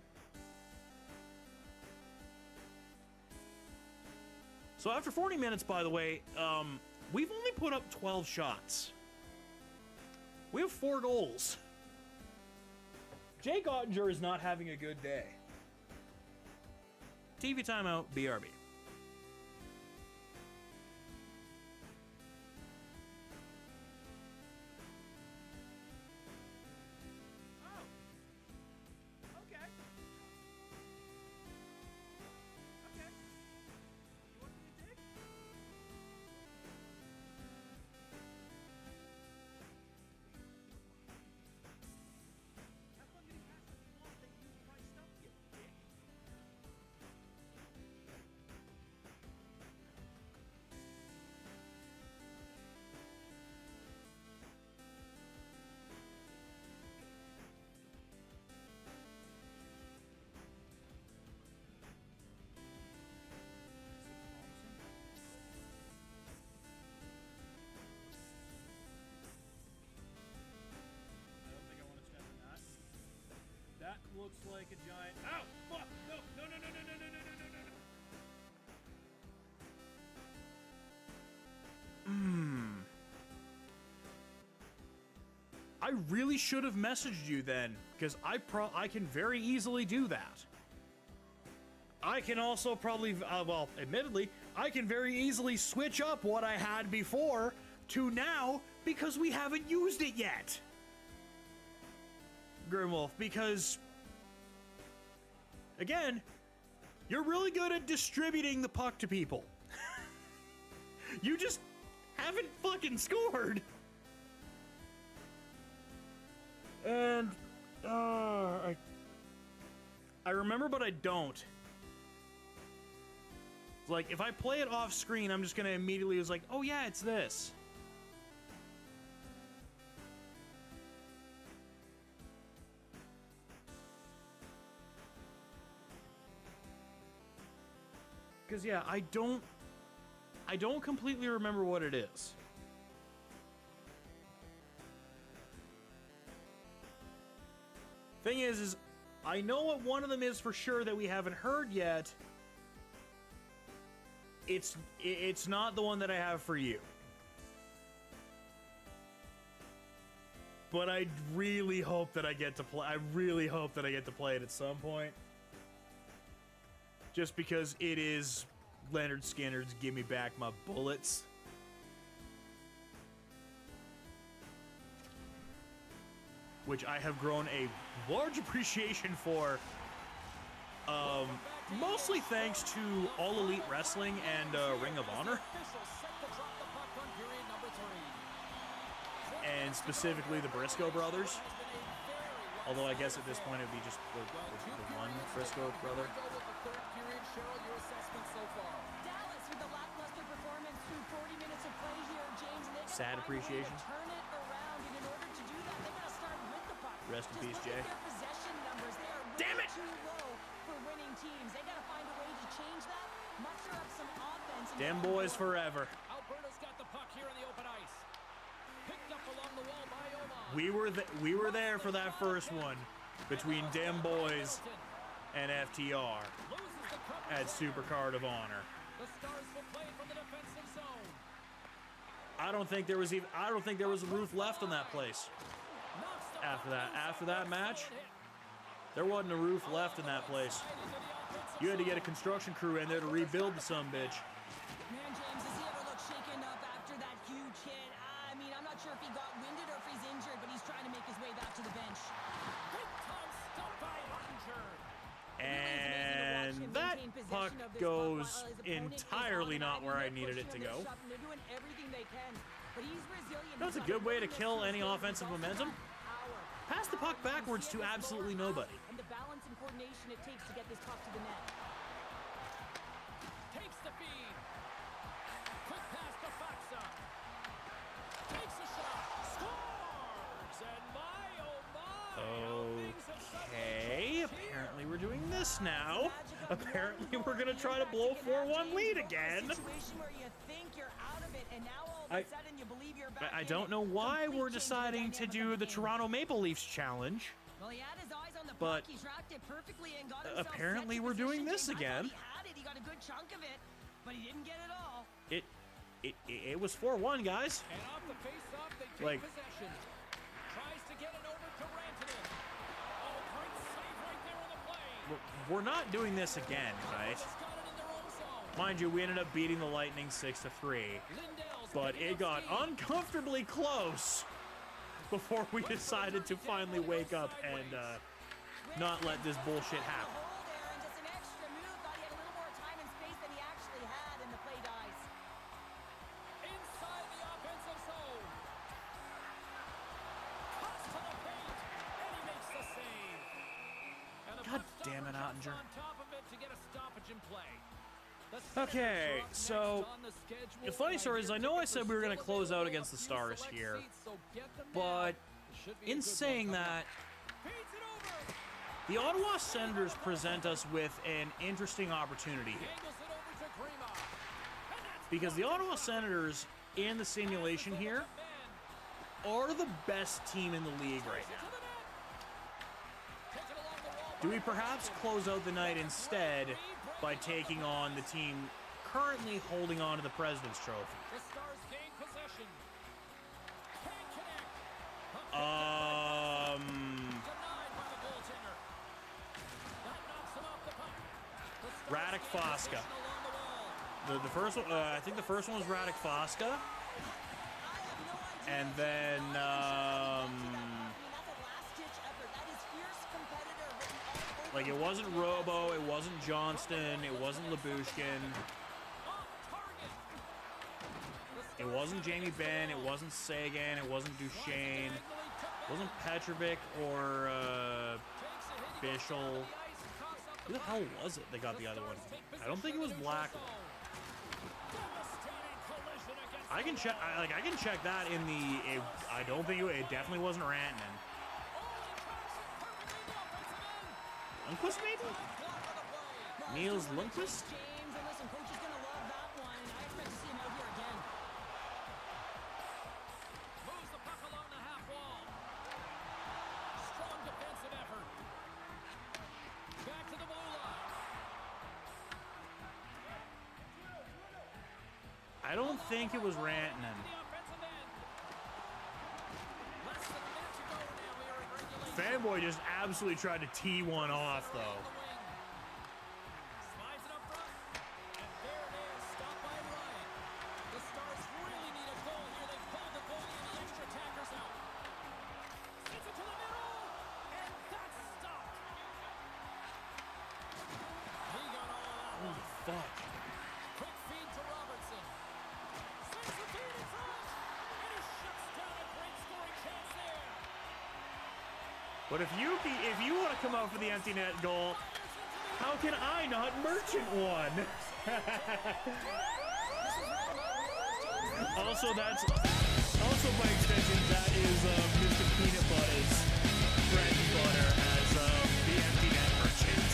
So after 40 minutes, by the way, we've only put up 12 shots. We have 4 goals. Jake Ottinger is not having a good day. TV timeout, BRB. That looks like a giant. Ow! Fuck! No! No! No! No! No! No! No! No! No! No! I really should have messaged you then, because I can very easily do that. I can also probably, well, admittedly, I can very easily switch up what I had before to now because we haven't used it yet. Grimwolf, because, again, you're really good at distributing the puck to people. You just haven't fucking scored. And, I remember, but I don't. Like, if I play it off screen, I'm just gonna immediately was like, oh yeah, it's this. Because yeah, I don't completely remember what it is. Thing is I know what one of them is for sure that we haven't heard yet. It's not the one that I have for you. But I really hope that I get to play. I really hope that I get to play it at some point. Just because it is Leonard Skinner's "Give Me Back My Bullets." Which I have grown a large appreciation for. Mostly thanks to All Elite Wrestling and Ring of Honor. And specifically the Briscoe brothers. Although I guess at this point it would be just the one Briscoe brother. Dallas with the lackluster performance through 40 minutes of play here, James. And they gotta Sad find a way to appreciation. turn it around, and in order to do that, they gotta start with the puck. Rest in peace, Just Jay. look at their possession numbers. They are Damn way it! too low for winning teams. They gotta find a way to change that, muster up some offense. And Damn get on boys board. forever. Alberta's got the puck here in the open ice. Picked up along the wall by Omar. We were there for that first one between Dem Boys and FTR at Supercard of Honor. The Stars will play from the defensive zone. I don't think there was a roof left on that place. After that match, there wasn't a roof left in that place. You had to get a construction crew in there to rebuild the sumbitch. Man, James, does he ever look shaken up after that huge hit? I mean, I'm not sure if he got winded or if he's injured, but he's trying to make his way back to the bench. Big time stop by Hunter. And that puck goes entirely not where I needed it to go. They're doing everything they can, but he's resilient. That's a good way to kill any offensive momentum. Pass the puck backwards to absolutely nobody. And the balance and coordination it takes to get this puck to the net. Takes the feed. Quick pass to Faxa. Takes a shot. Scores! And my, oh my. how things have Okay, suddenly apparently we're doing this now. Apparently we're gonna try to blow 4-1 lead again. Situation where you think you're out of it, and now all of a sudden you believe you're back I in don't it. know why Complete we're change in the deciding to dynamic do of the game. Toronto Maple Leafs challenge. Well, he had his eyes on the But puck. He tracked it perfectly and got himself apparently set to we're doing position. this James, I again. thought he had it. He got a good chunk of it, but he didn't get it all. It was 4-1, guys. And off the face-off, they take Like- possession. Tries to get it over to Rantanen. Oh, great save right there on the play. We're not doing this again, right? Just got it in their own zone. Mind you, we ended up beating the Lightning 6-3, Lindell's but picking it up got speed. uncomfortably close before we decided to finally wake up and not let this bullshit happen. Hole there, and just an extra move. Thought he had a little more time and space than he actually had, and the play dies. Inside the offensive zone. Cuts to the paint, and he makes the save. And the God puck damn it, stopper jumps Ottinger. on top of it to get a stoppage in play. The Okay, Senators are up so next on the schedule. the funny story is I know I said we were going to close out against the Stars here, but in saying that, the Ottawa Senators present us with an interesting opportunity here. Because the Ottawa Senators in the simulation here are the best team in the league right now. Do we perhaps close out the night instead by taking on the team currently holding on to the President's Trophy? The Stars gain possession. Can't connect. Radek Fosca. The first one, I think the first one was Radek Fosca. And then, like, it wasn't Robo, it wasn't Johnston, it wasn't Labushkin. It wasn't Jamie Benn, it wasn't Sagan, it wasn't Duchesne. It wasn't Petrovic or Bischel. Who the hell was it that got the other one? I don't think it was Black. I can check. I can check that in the. I don't think it definitely wasn't Rantanen. Lundqvist maybe? Niels Lundqvist? I don't think it was Rantanen. Fanboy just absolutely tried to tee one off, though. But if you want to come out for the empty net goal, how can I not merchant one? Also, by extension, that is Mr. Peanut Butter's bread and butter as the empty net merchant.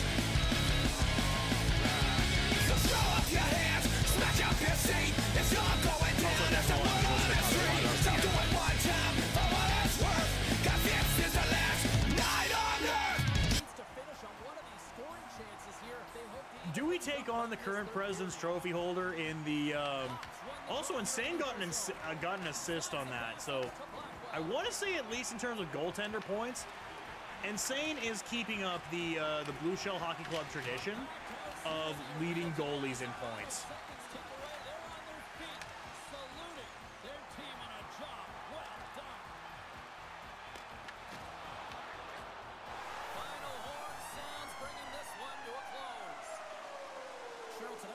So throw up your hands, smash up your seat. It's all going down. There's no one on the street. So do it one time for what it's worth. 'Cause this is the last night on Earth. Do we take on the current President's Trophy holder in the? Also, Insane got an assist on that, so I want to say at least in terms of goaltender points, Insane is keeping up the Blue Shell Hockey Club tradition of leading goalies in points.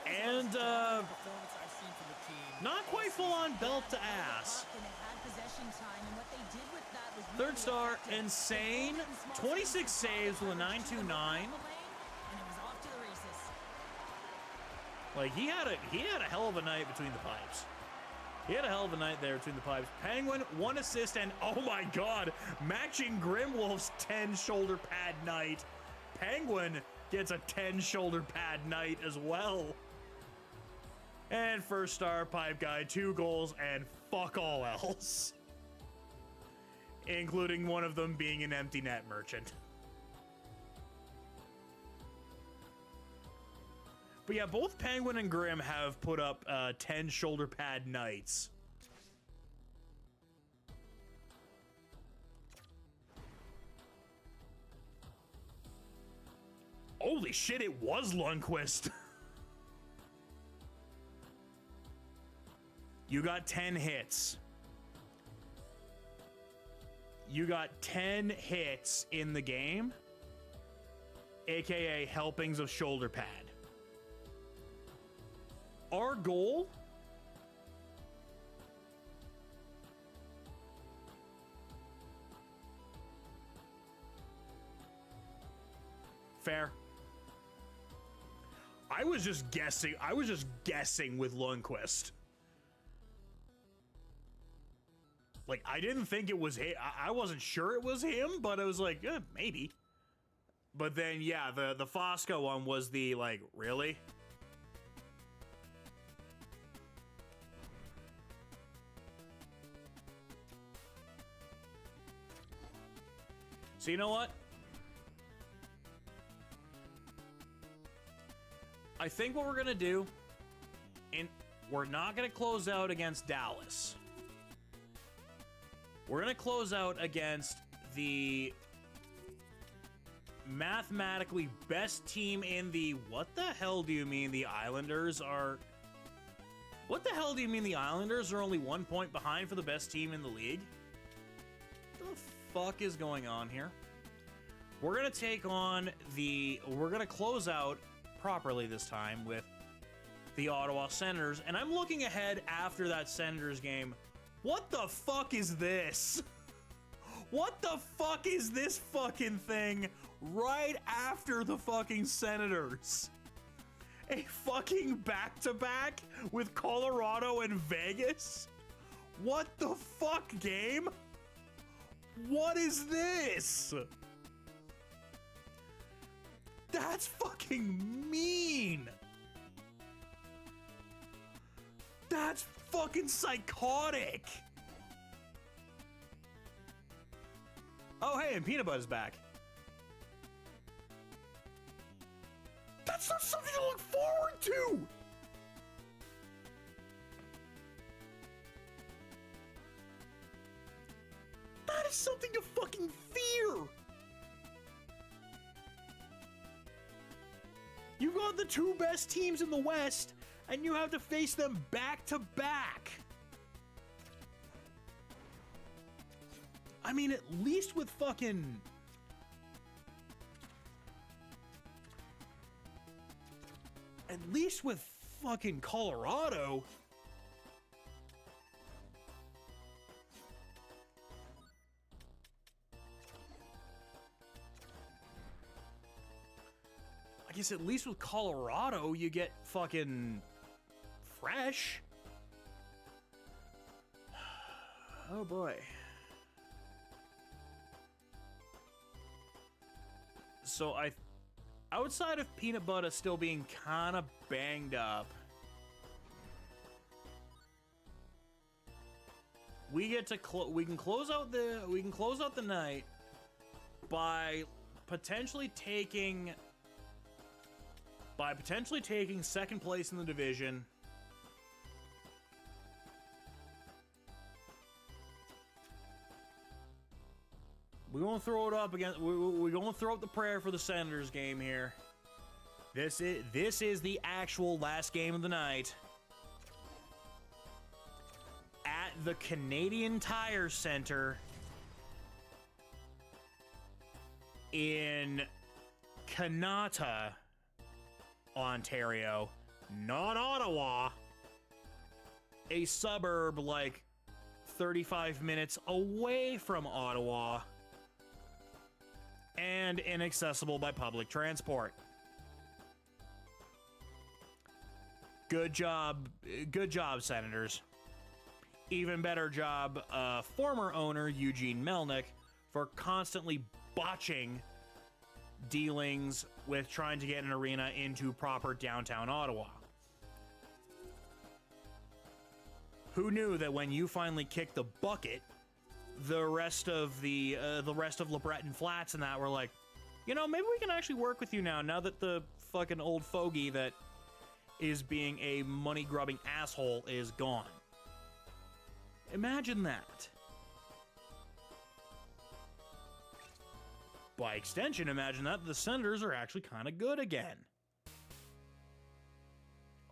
And not quite full on belt to ass. Third star, Insane, 26 saves with a 929. Like he had a hell of a night between the pipes. He had a hell of a night there between the pipes. Penguin, 1 assist, and oh my god, matching Grimwolf's 10 shoulder pad night. Penguin gets a 10 shoulder pad night as well. And first star, Pipe Guy, 2 goals and fuck all else. Including one of them being an empty net merchant. But yeah, both Penguin and Grim have put up 10 shoulder pad nights. Holy shit, it was Lundqvist. You got 10 hits. You got 10 hits in the game, aka helpings of shoulder pad. Our goal fair. I was just guessing with Lundqvist. Like, I didn't think it was him. I wasn't sure it was him, but I was like, maybe. But then, yeah, the Fosca one was the, like, really? So you know what? I think what we're going to do, we're not going to close out against Dallas. We're going to close out against the mathematically best team in the... What the hell do you mean the Islanders are... What the hell do you mean the Islanders are only 1 point behind for the best team in the league? What the fuck is going on here? We're going to take on the... We're going to close out properly this time with the Ottawa Senators. And I'm looking ahead after that Senators game. What the fuck is this? What the fuck is this fucking thing right after the fucking Senators? A fucking back-to-back with Colorado and Vegas? What the fuck, game? What is this? That's fucking mean. That's fucking psychotic. Oh, hey, and Peanut Butter's back. That's not something to look forward to! That is something to fucking fear! You got the two best teams in the West, and you have to face them back to back. I mean, at least with fucking... At least with fucking Colorado. I guess at least with Colorado, you get fucking fresh. Oh boy. So outside of Peanut Butter still being kind of banged up, we get to we can close out the night by potentially taking second place in the division. We're gonna throw it up again. We're gonna throw up the prayer for the Senators game here. This is the actual last game of the night at the Canadian Tire Center in Kanata, Ontario, not Ottawa, a suburb like 35 minutes away from Ottawa and inaccessible by public transport. Good job, Senators. Even better job, former owner Eugene Melnick, for constantly botching dealings with trying to get an arena into proper downtown Ottawa. Who knew that when you finally kicked the bucket, the rest of LeBreton Flats and that were like, you know, maybe we can actually work with you now that the fucking old fogey that is being a money-grubbing asshole is gone. Imagine that. By extension, imagine that the Senators are actually kind of good again.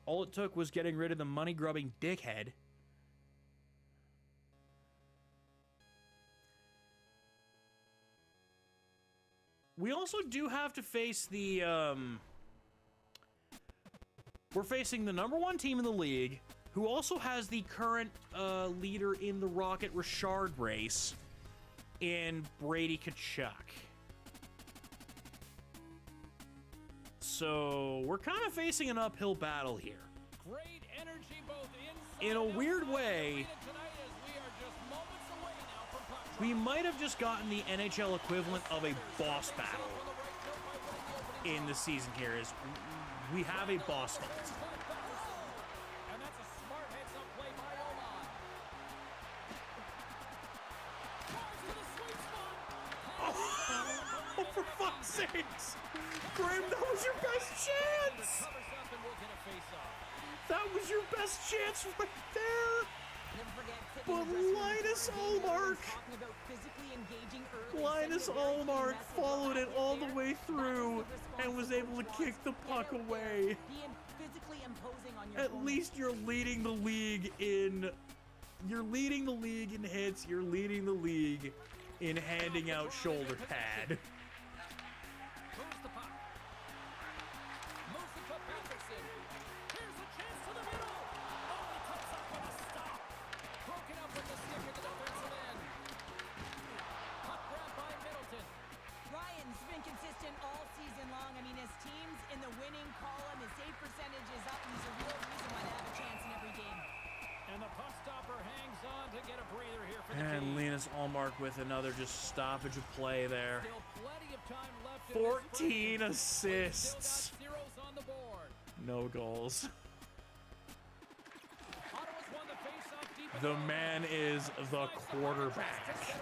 All it took was getting rid of the money-grubbing dickhead. We also do have to face the, we're facing the #1 team in the league, who also has the current leader in the Rocket Richard race in Brady Tkachuk. So we're kind of facing an uphill battle here. Great energy both inside In a and weird outside way, the arena tonight as we are just moments away now from puck drop. we might have just gotten the NHL equivalent of a boss battle in the season here. Is we have a boss fight. And that's a smart heads-up play by Oman. Cars to the sweet spot. Oh, for fuck's sakes! Graham, that was your best chance! Covers up and we'll get a face-off. That was your best chance right there! Never forget sitting But in the dressing room Linus before a game, Ullmark- talking about physically engaging early, Linus sending a very clear Ullmark message followed it behind all there. the way able to kick the puck away. Being physically imposing on your At opponent. least you're leading the league in. You're leading the league in hits. You're leading the league in handing out shoulder pad. Moves the puck. Moves it to Patterson. Here's a chance to the middle. Oh, he comes up with a stop. Broken up with the stick at the defensive end. Puck grabbed by Middleton. Ryan's been consistent all season long. I mean, his team's in the winning column. His save percentage is up, and he's a real reason why they have a chance in every game. And the puck stopper hangs on to get a breather here for the And team. Linus Allmark with another just stoppage of play there. Still plenty of time left in this 14 frame. assists. Still got zeros on the board. No goals. Ottawa's won the faceoff deep in The the man is the quarterback.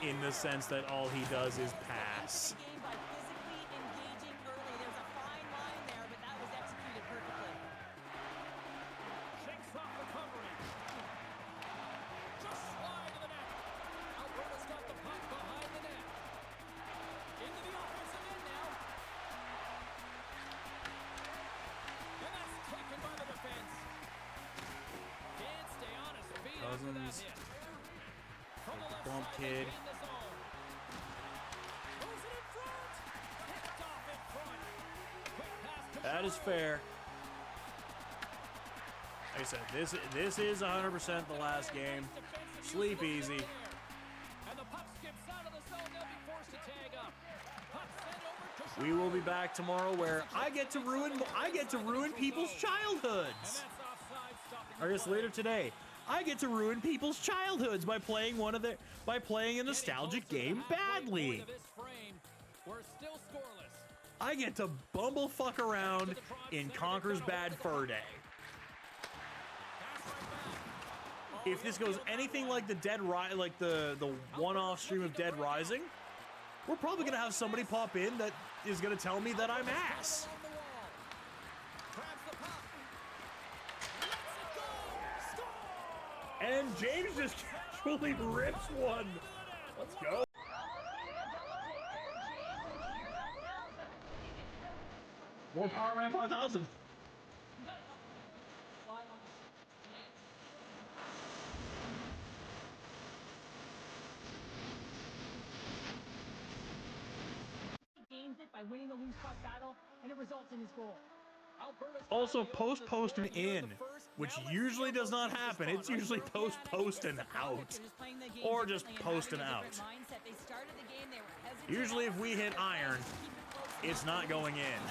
In the sense that all he does is pass. The game by physically engaging early. There's a fine line there, but that was executed perfectly. Shakes off recovery. Just slide to the net. Alberta's got the puck behind the net. Into the offensive end now. And that's taken by the defense. Can't stay on his feet after that Cousins. hit. From the left Bump side, kid. they gain the zone. Throws it in front. Picked off in front. Quick pass to That is Charles. fair. Like I said, this is 100% the last game. Sleep easy. And the puck skips out of the zone. They'll be forced to tag up. Puck sent over to We will be Charles. back tomorrow where I get to ruin people's childhoods. And that's offside, stopping Or I the guess play. later today, I get to ruin people's childhoods by playing a nostalgic game badly. Getting close to the halfway point of this frame. We're still scoreless. I get to bumblefuck around in Conker's Bad Fur Day. Pass right back. If this goes anything like the the one-off stream of Dead Rising, we're probably gonna have somebody pop in that is gonna tell me that I'm ass. Along the wall. Grabs the puck. Lets it go. Score! And James just casually rips one. Let's go. More Power Man 5000. Gains it by winning the loose puck battle, and it results in his goal. Also, post and in, which usually does not happen. It's usually post and out. Or just post and out. Usually if we hit iron, it's not going in.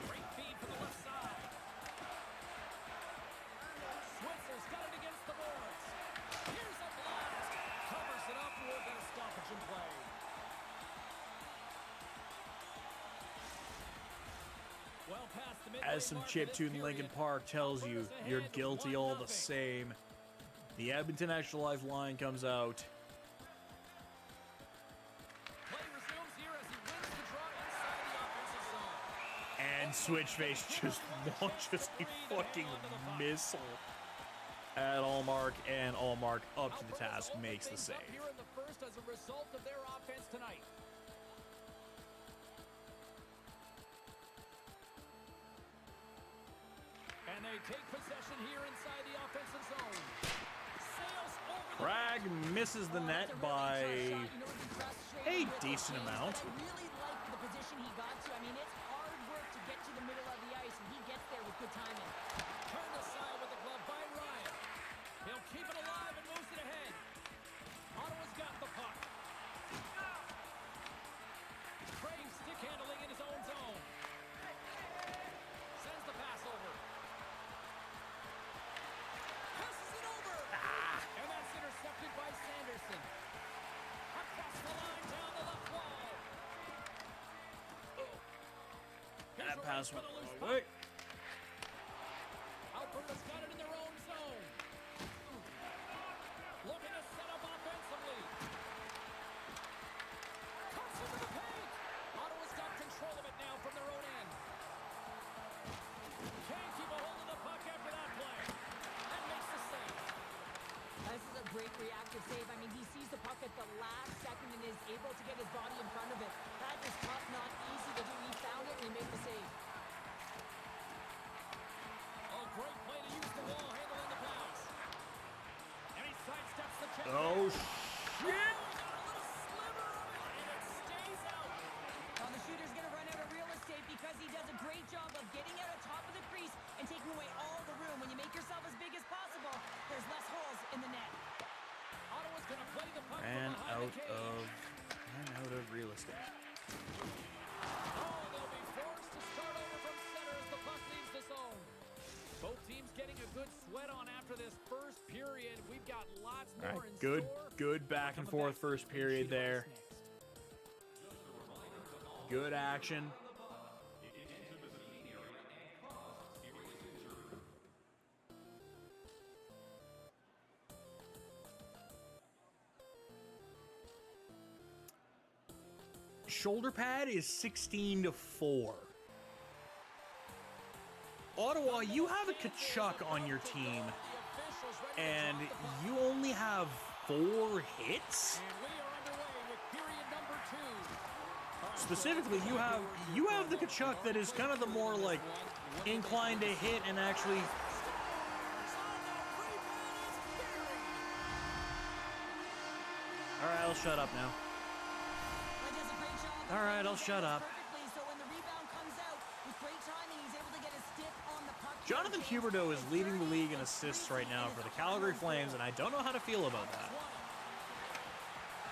Great feed from the left side. Switzer's got it against the boards. Here's a blast. Covers it up. We'll get a stoppage in play. Well past the midway As some mark of this chiptune Lincoln period, Park tells you, Alberta's you're ahead with guilty all the 1-0. same. The Edmonton Extra Life line comes out. Play resumes here as he wins the draw inside the offensive zone. And Switchface just launches a fucking missile at Allmark, and Allmark up to the task makes the save. Here in the first as a result of their offense tonight. And they take possession here inside the offensive zone. Sails over the Bragg misses the net by a decent amount. I really like the position he got to. I mean, it's hard work to get to the middle of the ice, and he gets there with good timing. turned aside with the glove by Ryan. He'll keep it alive and moves it ahead. Ottawa's got the puck. Craves stick handling in his own zone. Sends the pass over. Passes it over. And that's intercepted by Sanderson. Across the line down the left wall. Here's That a pass race for went the loose the puck. wrong way. Alberta's got it in their own zone. Looking to set up offensively. Cuts into the paint. Ottawa's got control of it now from their own end. Can't keep a hold of the puck after that play. And makes the save. This is a great reactive save. I mean, he sees the puck at the last second and is able to get his body in front of it. That is tough, not easy to do. He found it and he made the save. Oh, great play to use the wall, handling the pass. And he sidesteps the check. Oh, shit! Got a little sliver of it, and it stays out. Well, the shooter's going to run out of real estate because he does a great job of getting out on top of the crease and taking away all the room. When you make yourself as big as possible, there's less holes in the net. Ottawa's going to play the puck Ran from behind the cage. ran out of real estate. Oh, they'll be forced to start over from center as the puck leaves the zone. Both teams getting a good sweat on after this first period. We've got lots All more right, in good, store. good back and forth first period there. Good action. Shoulder pad is 16-4. Ottawa, you have a Kachuk on your team, and you only have 4 hits. And we are underway with period number 2. Specifically, you have the Kachuk that is kind of the more like inclined to hit and actually. All right, I'll shut up now. All right, I'll shut up. So when the rebound comes out, with great timing, he's able to get his stick on the puck. Jonathan Huberdeau is leading the league in assists right now for the Calgary Flames, and I don't know how to feel about that.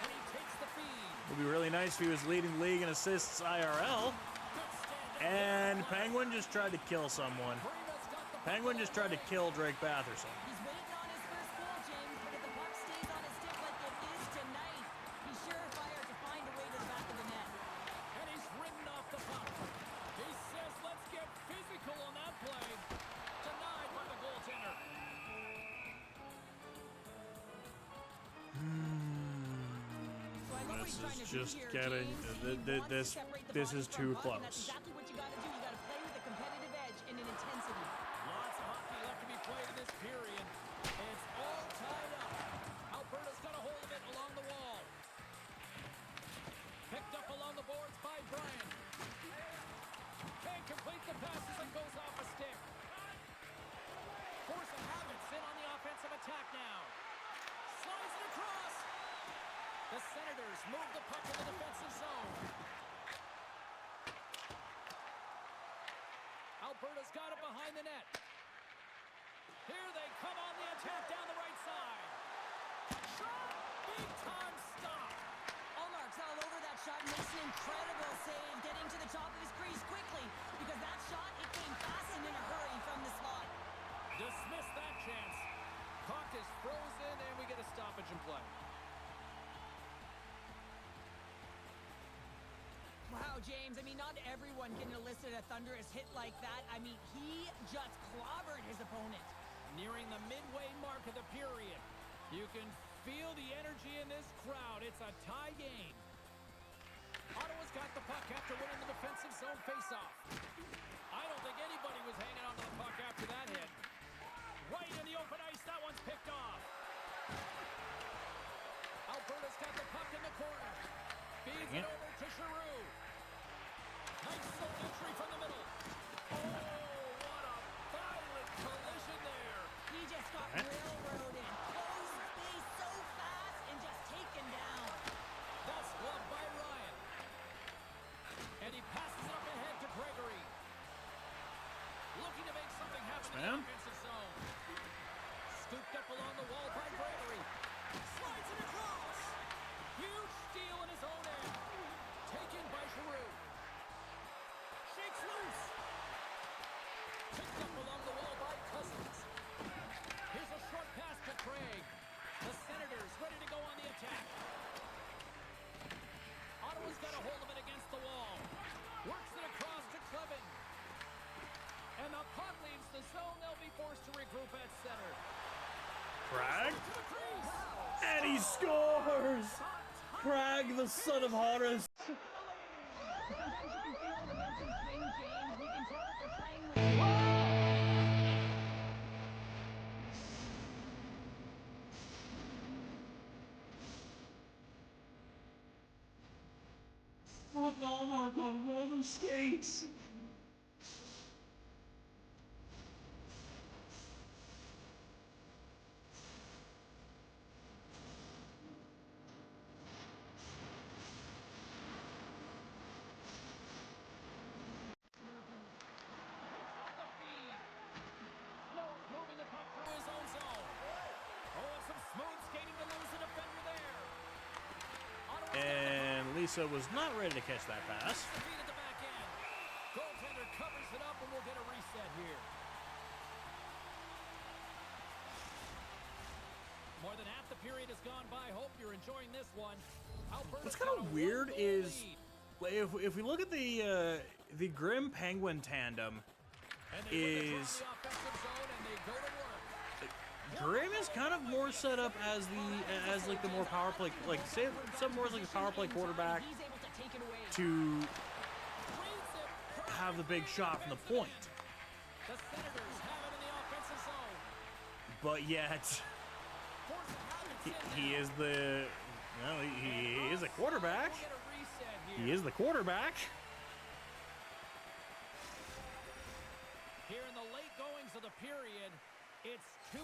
And he takes the feed. It would be really nice if he was leading the league in assists IRL. And Penguin just tried to kill someone. Penguin just tried to kill Drake Batherson. He's waiting on his first goal, James, but if the puck stays on his stick like it is tonight, he's surefire to find a way to the back of the net. And he's ridden off the puck. He says, let's get physical on that play. Denied by the goaltender. So I love what he's trying to do Just here, getting James. He wants to separate the this body is from too puck, and close. That's exactly what you got to do. You got to play with a competitive edge and an intensity. Lots of hockey left to be played in this period. It's all tied up. Alberta's got a hold of it along the wall. Picked up along the boards by Bryant. Can't complete the pass as it goes off a stick. Force of habits in on the offensive attack now. Slides it across. The Senators move the puck in the defensive zone. Alberta's got it behind the net. Here they come on the attack down the right side. Shot! Big time stop. Allmark's all over that shot, makes an incredible save, getting to the top of his crease quickly, because that shot, it came fast and in a hurry from the slot. Dismiss that chance. Puck is frozen and we get a stoppage in play. Wow, James, I mean, not everyone can elicit a thunderous hit like that. I mean, he just clobbered his opponent. Nearing the midway mark of the period. You can feel the energy in this crowd. It's a tie game. Ottawa's got the puck after winning the defensive zone faceoff. I don't think anybody was hanging on to the puck after that hit. Right in the open ice, that one's picked off. Alberta's got the puck in the corner. Feeds it over to Giroux. Nice zone entry from the middle. Oh, what a violent collision there. He just got railroaded. Close space so fast and just taken down. That's gloved by Ryan. And he passes it up ahead to Gregory. Looking to make something happen in the offensive zone. Scooped up along the wall by Gregory. Slides it across. Huge steal in his own end. Taken by Giroux. Shakes loose. Picked up along the wall by Cousins. Here's a short pass to Craig. The Senators ready to go on the attack. Ottawa's got a hold of it against the wall. Works it across to Clevin. And the puck leaves the zone. They'll be forced to regroup at center. Crag? To the crease. And he scores! Crag, the son of Horus. skates. Moving the puck through his own zone. Oh, and some smooth skating to lose the defender there. Ottawa's And Lisa was not ready to catch that pass. defeat at the back end. Goaltender covers it up, and we'll get a reset here. More than half the period has gone by. Hope you're enjoying this one. What's kind of weird is if we look at the Grim Penguin tandem, is Grim is kind of more set up as like the more power play, like say some more like a power play quarterback to have the big shot from the point. The Senators have it in the offensive zone. But yet he is the well, he is a quarterback. We'll get a reset here. He is the quarterback. Here in the late goings of the period, it's 2-1.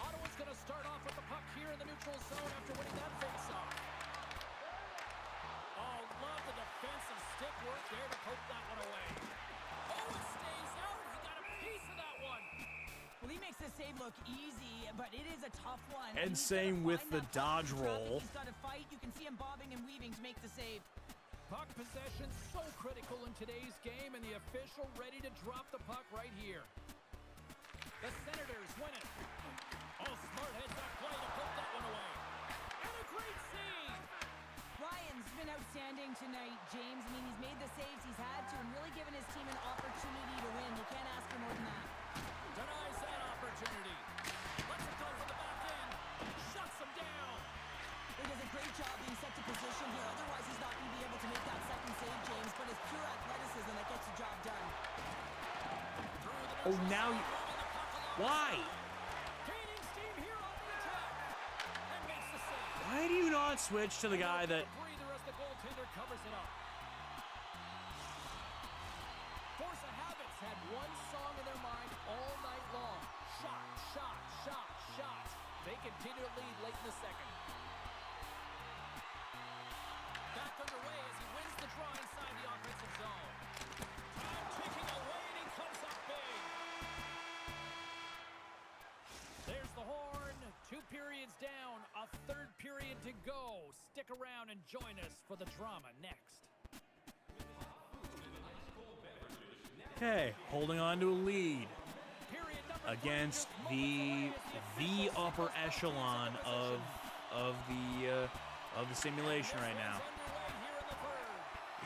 Ottawa's going to start off with the puck here in the neutral zone after winning that face-off. Oh, love the defensive stick work there to poke that one away. Oh, it stays out. He got a piece of that one. Well, he makes the save look easy, but it is a tough one. And he's same gotta with find the that puck dodge in traffic. roll. He's got to fight. You can see him bobbing and weaving to make the save. Puck possession so critical in today's game, and the official ready to drop the puck right here. The Senators win it. Oh, smart heads that play to put that one away. And a great save. Ryan's been outstanding tonight, James. I mean, he's made the saves he's had to and really given his team an opportunity to win. You can't ask for more than that. Denies that opportunity. Lets it go for the back end. Shuts him down. He does a great job being set to position here. Otherwise, he's not going to be able to make that second save, James. But it's pure athleticism that gets the job done. Oh, now you, why? Gaining steam here on the attack. And makes the save. Why do you not switch to the guy that? Breather as the goaltender covers it up. Force of Habits had one song in their mind all night long. Shot, shot, shot, shot. They continue to lead late in the second. Back underway as he wins the draw inside the offensive zone. Time ticking away, and he comes up big. There's the horn. 2 periods down, a third period to go. Stick around and join us for the drama next. Okay, holding on to a lead Period number against three, the upper echelon of the simulation right now.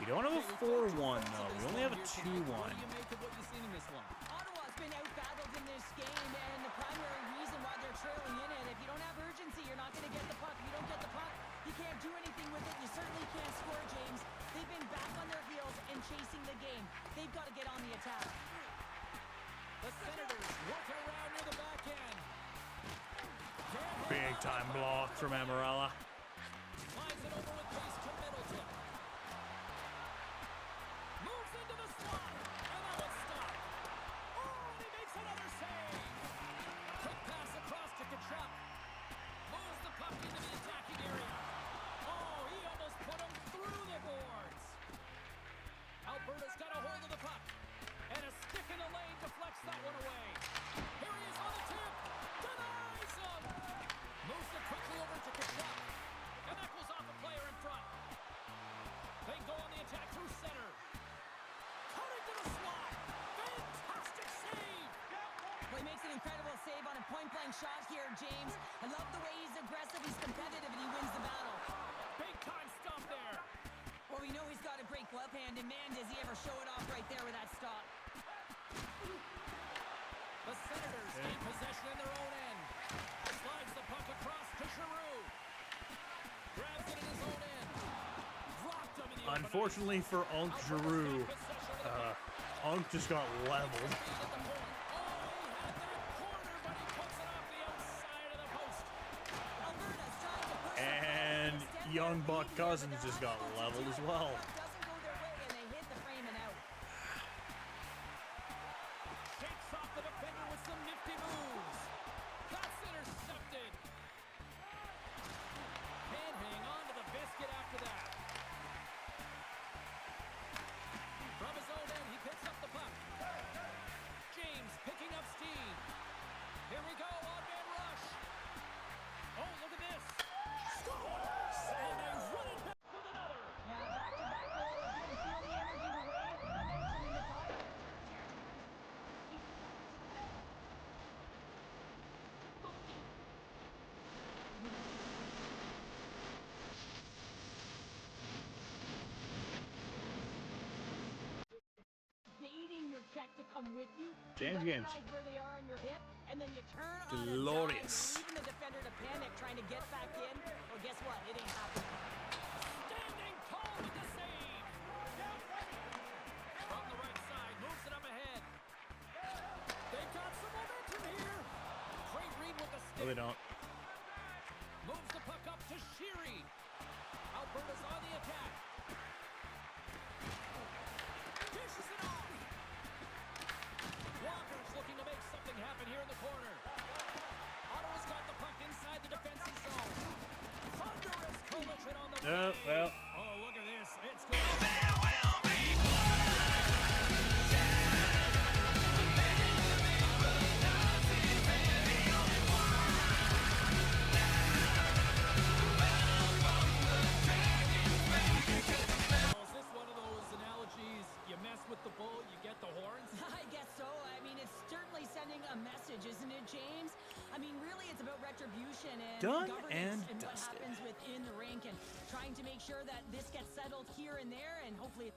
We don't have a 4-1 though. We only have a 2-1. What do you make of what you've seen in this one? Ottawa's been out-battled in this game, and the primary reason why they're trailing in it, if you don't have urgency, you're not going to get the puck. If you don't get the puck, you can't do anything with it. You certainly can't score, James. They've been back on their heels and chasing the game. They've got to get on the attack. The Senators working around near the back end. Big time block from Amarella. Slides it over with pace to Middleton. Moves into the slot, and that one's stopped. Oh, and he makes another save. Quick pass across to Kachuk. Moves the puck into the attacking area. Oh, he almost put him through the boards. Alberta's got a hold of the puck. And a stick in the lane deflects that one away. Here he is on the tip. Denies him. Moves it quickly over to Kachuk. And that goes off the player in front. They go on the attack through center. Cutting to the slot. Fantastic save. Well, he makes an incredible save on a point-blank shot here, James. I love the way he's aggressive, he's competitive, and he wins the battle. Big time stop there. Well, we know he's got a great glove hand, and man, does he ever show it off right there with that stop. The Senators gain possession in their own end. Slides the puck across to Giroux. Grabs it in his own end. Dropped him in the open ice. Unfortunately for Unk Giroux, Unk just got leveled. young Buck Cousins just got leveled as well. Doesn't go their way, and they hit the frame and out. Shakes off the defender with some nifty moves. That's intercepted. Can't hang on to the biscuit after that. From his own end, he picks up the puck. James picking up steam. Here we go, odd-man rush. Oh, look at this. Scores! And they run it back with another. Yeah, back-to-back goals. You can feel the energy, the wave, eventually the fire. Dating your check to come with you. James You Games. recognize where they are on your hip, and then you turn on a Glorious. dime, leaving the defender to panic, trying to get back in. Well, guess what? It ain't happening. Standing tall with the save. From the right side, moves it up ahead. They've got some momentum here. Great read with the No, stick. they don't. Moves the puck up to Sheary. Alberta's on the attack. Dishes it off. Walker's looking to make something happen here in the corner. Ottawa's got the puck inside the defensive zone. Thunderous collision on the Well. Oh, look at this. It's going Is this one of those analogies, you mess with the bull, you get the horns? I guess so. I mean, it's certainly sending a message, isn't it, James? I mean, really, it's about retribution and Done governance and what dusted. happens within the rink and trying to make sure that this gets settled here and there and hopefully...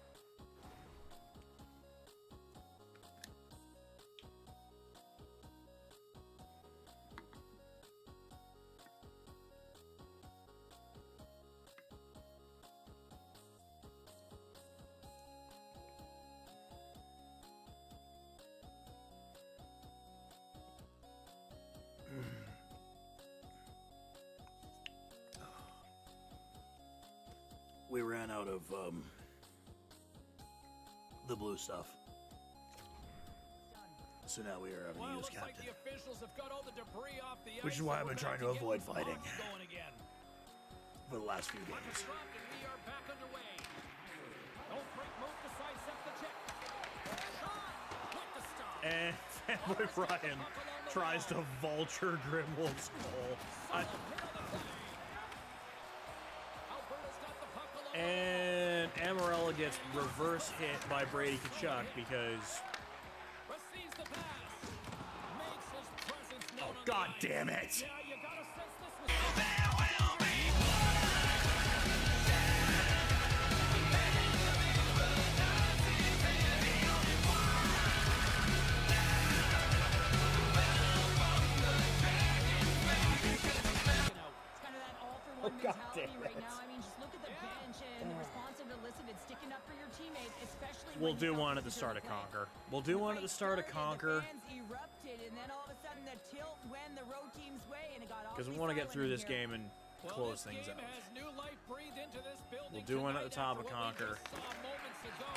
We ran out of the blue stuff, so now we are having Well, to use looks like captain. the officials have got all the debris off the Which ice, is why and I've been we're trying back to get avoid the fighting. pucks going again. For the last few Puck is games. dropped and we are back underway. No break move to sidestep the check. Shot with the stop. And Fanboy Ryan tries to vulture Grimwolf's goal. Solid hit on the play. Alberta's got the puck alone. And Amarella gets reverse hit by Brady Tkachuk because... Receives the pass. Makes his presence known Oh, on the God ice. damn it! Yeah, you gotta sense this was It's kind of that all-for-one Oh, God mentality damn right it. now. I mean, just look at the bench and the response it elicited, sticking up for your teammate, especially We'll when do you one felt at the things start are of in play. Conquer. We'll do one at the start of Conquer. The fans erupted, and then all of a sudden the tilt went the road team's way, and it got Because we awfully want to get silent through in this here. game and Well, close this things game out. has new life breathed into this building We'll do one at the top tonight of after what we Conquer. just saw moments ago,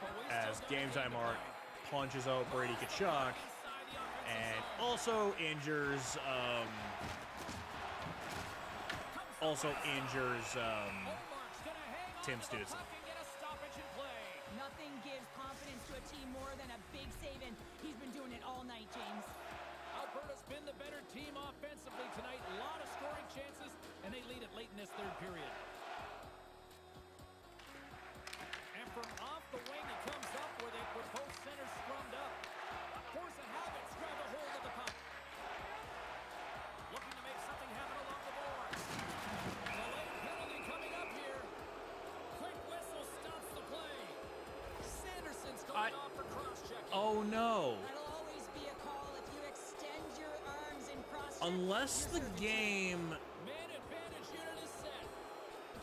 but we As still got Game a Time to Art play. punches out Brady Tkachuk Inside the offensive and zone. also injures Omar's gonna hang on Tim to the Stützle. puck and get a stoppage in play. Nothing gives confidence to a team more than a big save, and he's been doing it all night, James. Alberta's been the better team offensively tonight. A lot of scoring chances, and they lead it late in this third period. And from off the wing, it comes up with it with both centers scrummed up. Force of habits grab a hold of the puck. Looking to make something happen along the boards. The late penalty coming up here. Quick whistle stops the play. Sanderson's going off for cross-checking. Oh no! That'll always be a call if you extend your arms in cross. Unless the game... Man advantage unit is set.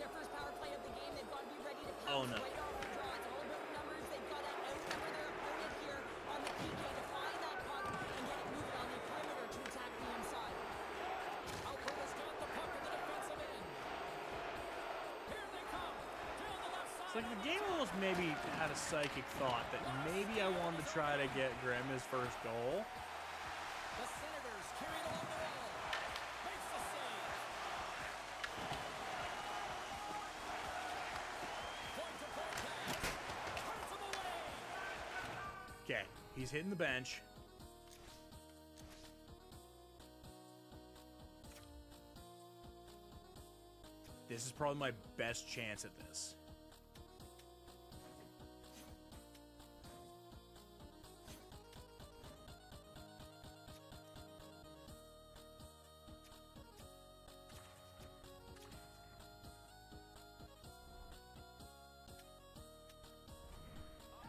Their first power play of the game, they've got to be ready to Oh, pounce no. right off the draw. It's all about numbers. They've got to outnumber their opponent here on the PK to find that puck and get it moving on the perimeter to attack the inside. Alberta's got the puck in the defensive end. like the game almost maybe had a psychic thought that maybe I wanted to try to get Grimm his first goal. The Senators carry it along the wall. Makes the save. Point-to-point pass. Hurts him away. Okay, he's hitting the bench. This is probably my best chance at this.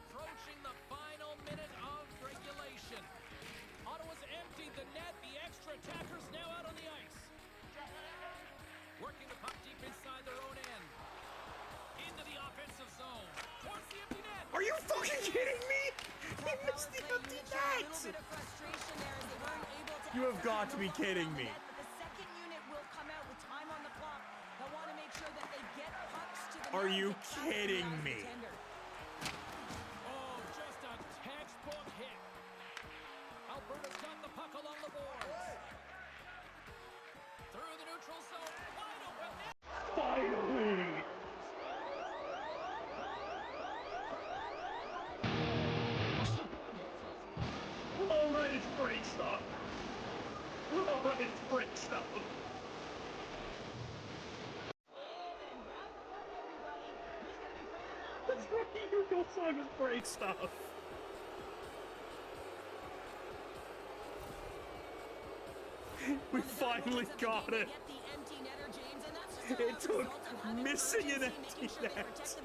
Approaching the final minute of regulation. Ottawa's emptied the net. The extra attackers now out on the ice. Working the puck deep inside their own end. Into the offensive zone. Towards the empty net. Are you fucking kidding me? He missed the empty net! You have got to be kidding me. The second unit will come out with time on the clock. They'll want to make sure that they get pucks to the Are net you to try to kidding penalize the me? tender. Oh, just a textbook hit. Alberta's got the puck along the boards. Through the neutral zone. Wide open net. Finally! All right, it's break stuff. All right, it's break stuff. That's right, your goal song is break stuff. We finally got it. It took missing an empty net,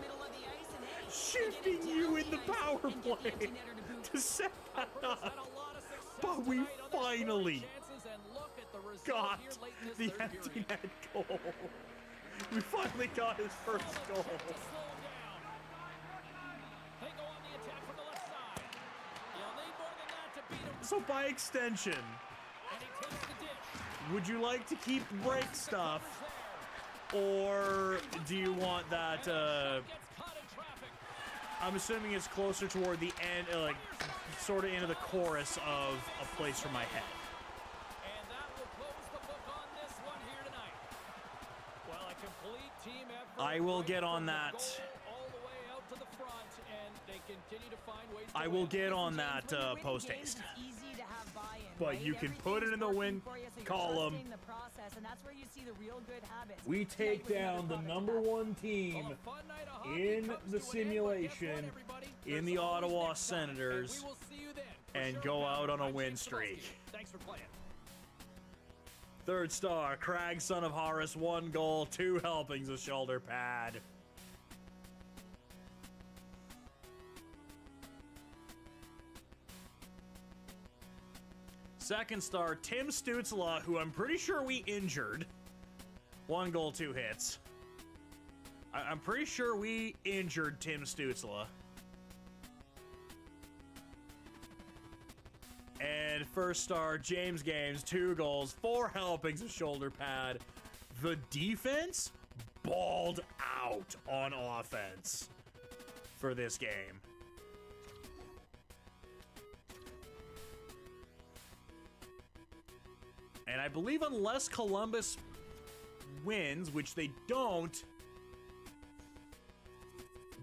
shifting you in the power play to set that up. But we finally got the empty net goal. We finally got his first goal. They go on the attack from the left side. You'll need more than that to beat him. So by extension, And he takes the dish. would you like to keep break stuff, or do you want that, Gets caught in traffic. I'm assuming it's closer toward the end, like, sort of into the chorus of A Place for My Head. And that will close the book on this one here tonight. Well, a complete team effort. I will right get on from the that. goal all the way out to the front, and they continue to find ways to I will win. get on James, that when you're winning post games, haste. it's easy to have buy-in, But right? you can put it in the Everything's win working for you, so you're column. trusting the process, and that's where you see the real good habits. We Tonight take was another down the product of number that. one Well, team a fun night of hockey in comes the to an end, but guess what, simulation everybody? in There's the always Ottawa next time, and Senators we will see you then. For and sure, go pal. out on a I'm win James streak. Kowalski. Thanks for playing. Third star, Crag, son of Horus, 1 goal, 2 helpings of shoulder pad. Second star, Tim Stützle, who I'm pretty sure we injured. 1 goal, 2 hits. I'm pretty sure we injured Tim Stützle. And first star, James Games, 2 goals, 4 helpings of shoulder pad. The defense balled out on offense for this game. And I believe unless Columbus wins, which they don't,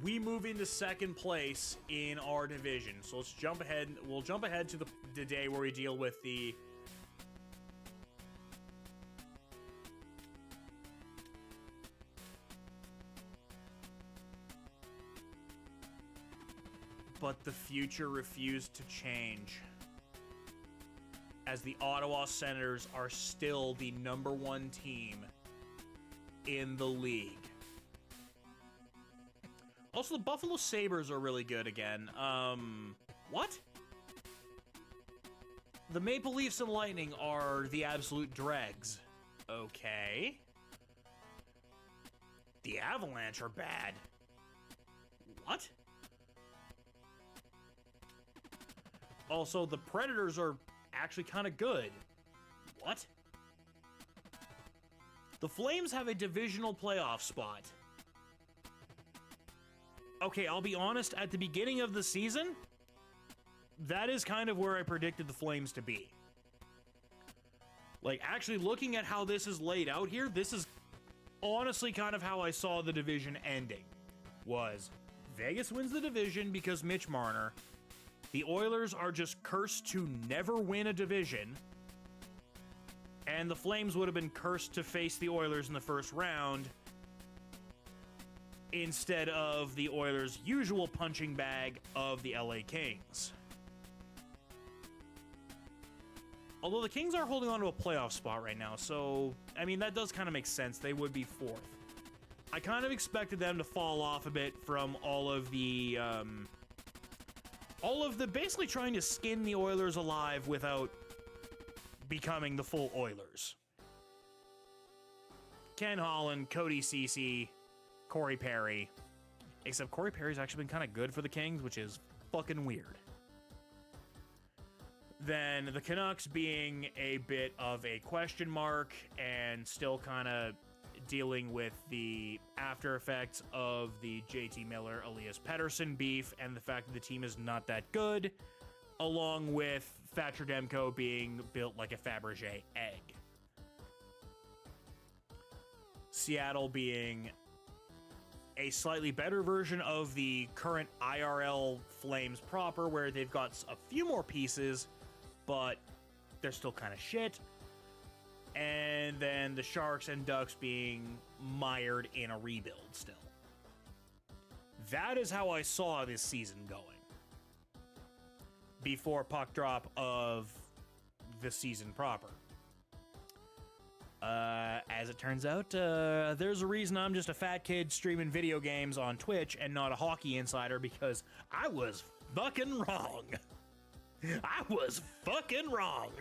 we move into second place in our division. So let's jump ahead. We'll jump ahead to the day where we deal with the but the future refused to change, as the Ottawa Senators are still the number 1 team in the league. Also, the Buffalo Sabres are really good again. What? The Maple Leafs and Lightning are the absolute dregs. Okay. The Avalanche are bad. What? Also, the Predators are actually kind of good. What? The Flames have a divisional playoff spot. okay, I'll be honest, at the beginning of the season, that is kind of where I predicted the Flames to be. Like, actually looking at how this is laid out here, this is honestly kind of how I saw the division ending. Was Vegas wins the division because Mitch Marner. The Oilers are just cursed to never win a division. And the Flames would have been cursed to face the Oilers in the first round instead of the Oilers' usual punching bag of the LA Kings. Although the Kings are holding on to a playoff spot right now, so, I mean, that does kind of make sense. They would be fourth. I kind of expected them to fall off a bit from all of the basically trying to skin the Oilers alive without becoming the full Oilers. Ken Holland, Cody Ceci, Corey Perry. Except Corey Perry's actually been kind of good for the Kings, which is fucking weird. Then the Canucks being a bit of a question mark and still kind of dealing with the after effects of the JT Miller, Elias Pettersson beef and the fact that the team is not that good, along with Thatcher Demko being built like a Fabergé egg. Seattle being a slightly better version of the current IRL Flames proper, where they've got a few more pieces, but they're still kind of shit. And then the Sharks and Ducks being mired in a rebuild still. That is how I saw this season going. Before puck drop of the season proper. As it turns out, there's a reason I'm just a fat kid streaming video games on Twitch and not a hockey insider, because I was fucking wrong. I was fucking wrong.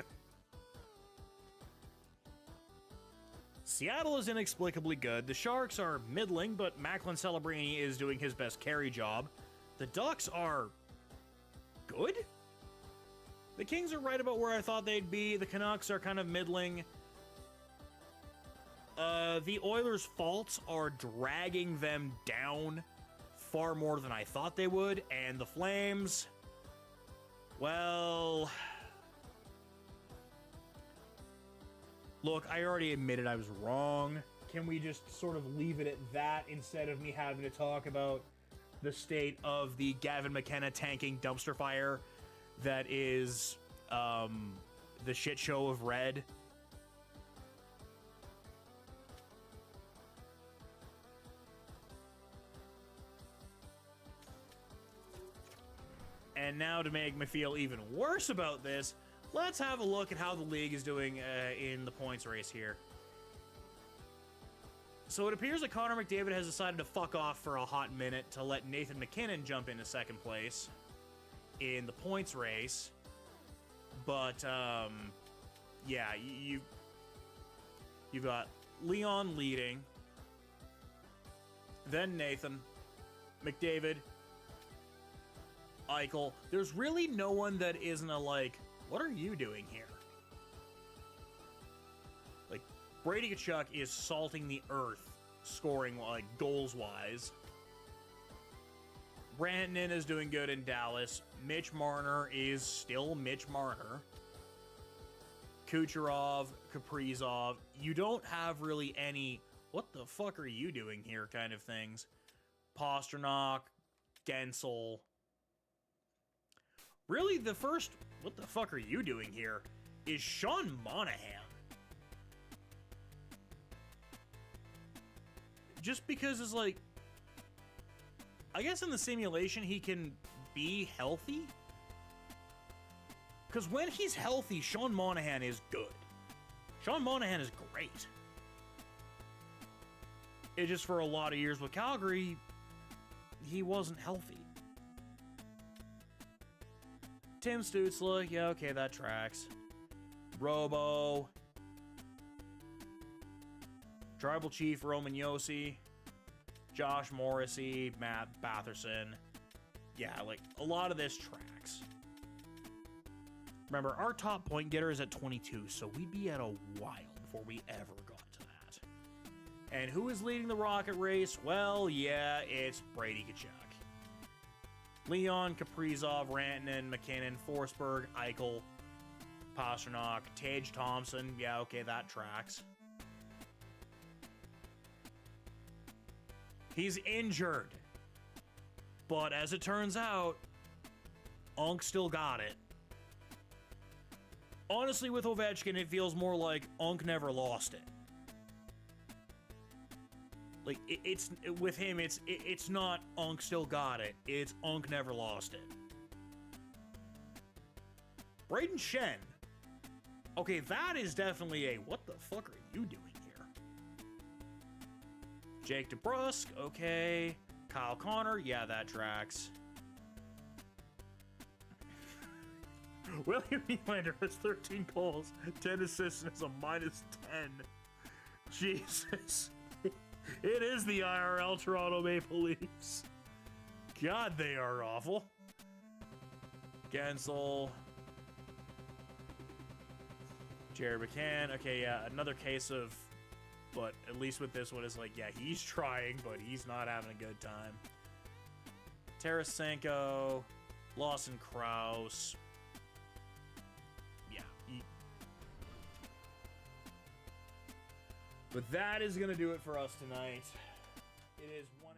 Seattle is inexplicably good. The Sharks are middling, but Macklin Celebrini is doing his best carry job. The Ducks are good? The Kings are right about where I thought they'd be. The Canucks are kind of middling. The Oilers' faults are dragging them down far more than I thought they would. And the Flames, well, look, I already admitted I was wrong. Can we just sort of leave it at that instead of me having to talk about the state of the Gavin McKenna tanking dumpster fire that is the shit show of Red? And now, to make me feel even worse about this, let's have a look at how the league is doing in the points race here. So it appears that Connor McDavid has decided to fuck off for a hot minute to let Nathan McKinnon jump into second place in the points race. But, yeah, you've got Leon leading, then Nathan, McDavid, Eichel. There's really no one that isn't a, like, what are you doing here? Like, Brady Tkachuk is salting the earth, scoring, like, goals-wise. Rantanen is doing good in Dallas. Mitch Marner is still Mitch Marner. Kucherov, Kaprizov. You don't have really any, what the fuck are you doing here kind of things. Pasternak, Gensel. Really, the first, what the fuck are you doing here, is Sean Monahan. Just because it's like, I guess in the simulation he can be healthy. Because when he's healthy, Sean Monahan is good. Sean Monahan is great. It just, for a lot of years with Calgary, he wasn't healthy. Tim Stützle, yeah, okay, that tracks. Robo. Tribal Chief Roman Yossi. Josh Morrissey, Matt Batherson. Yeah, like, a lot of this tracks. Remember, our top point getter is at 22, so we'd be at a while before we ever got to that. And who is leading the Rocket race? Well, yeah, it's Brady Tkachuk. Leon, Kaprizov, Rantanen, McKinnon, Forsberg, Eichel, Pasternak, Tage Thompson. Yeah, okay, that tracks. He's injured. But as it turns out, Unk still got it. Honestly, with Ovechkin, it feels more like Unk never lost it. Like, with him, it's not Unk still got it. It's Unk never lost it. Braden Shen. Okay, that is definitely a what the fuck are you doing here? Jake DeBrusk, okay. Kyle Connor, yeah, that tracks. William Nylander has 13 goals, 10 assists, and is a -10. Jesus. It is the IRL Toronto Maple Leafs. God, they are awful. Gensel. Jared McCann. Okay, yeah, another case of, but at least with this one, is like, yeah, he's trying, but he's not having a good time. Tarasenko. Lawson Krause. But that is going to do it for us tonight. It is 1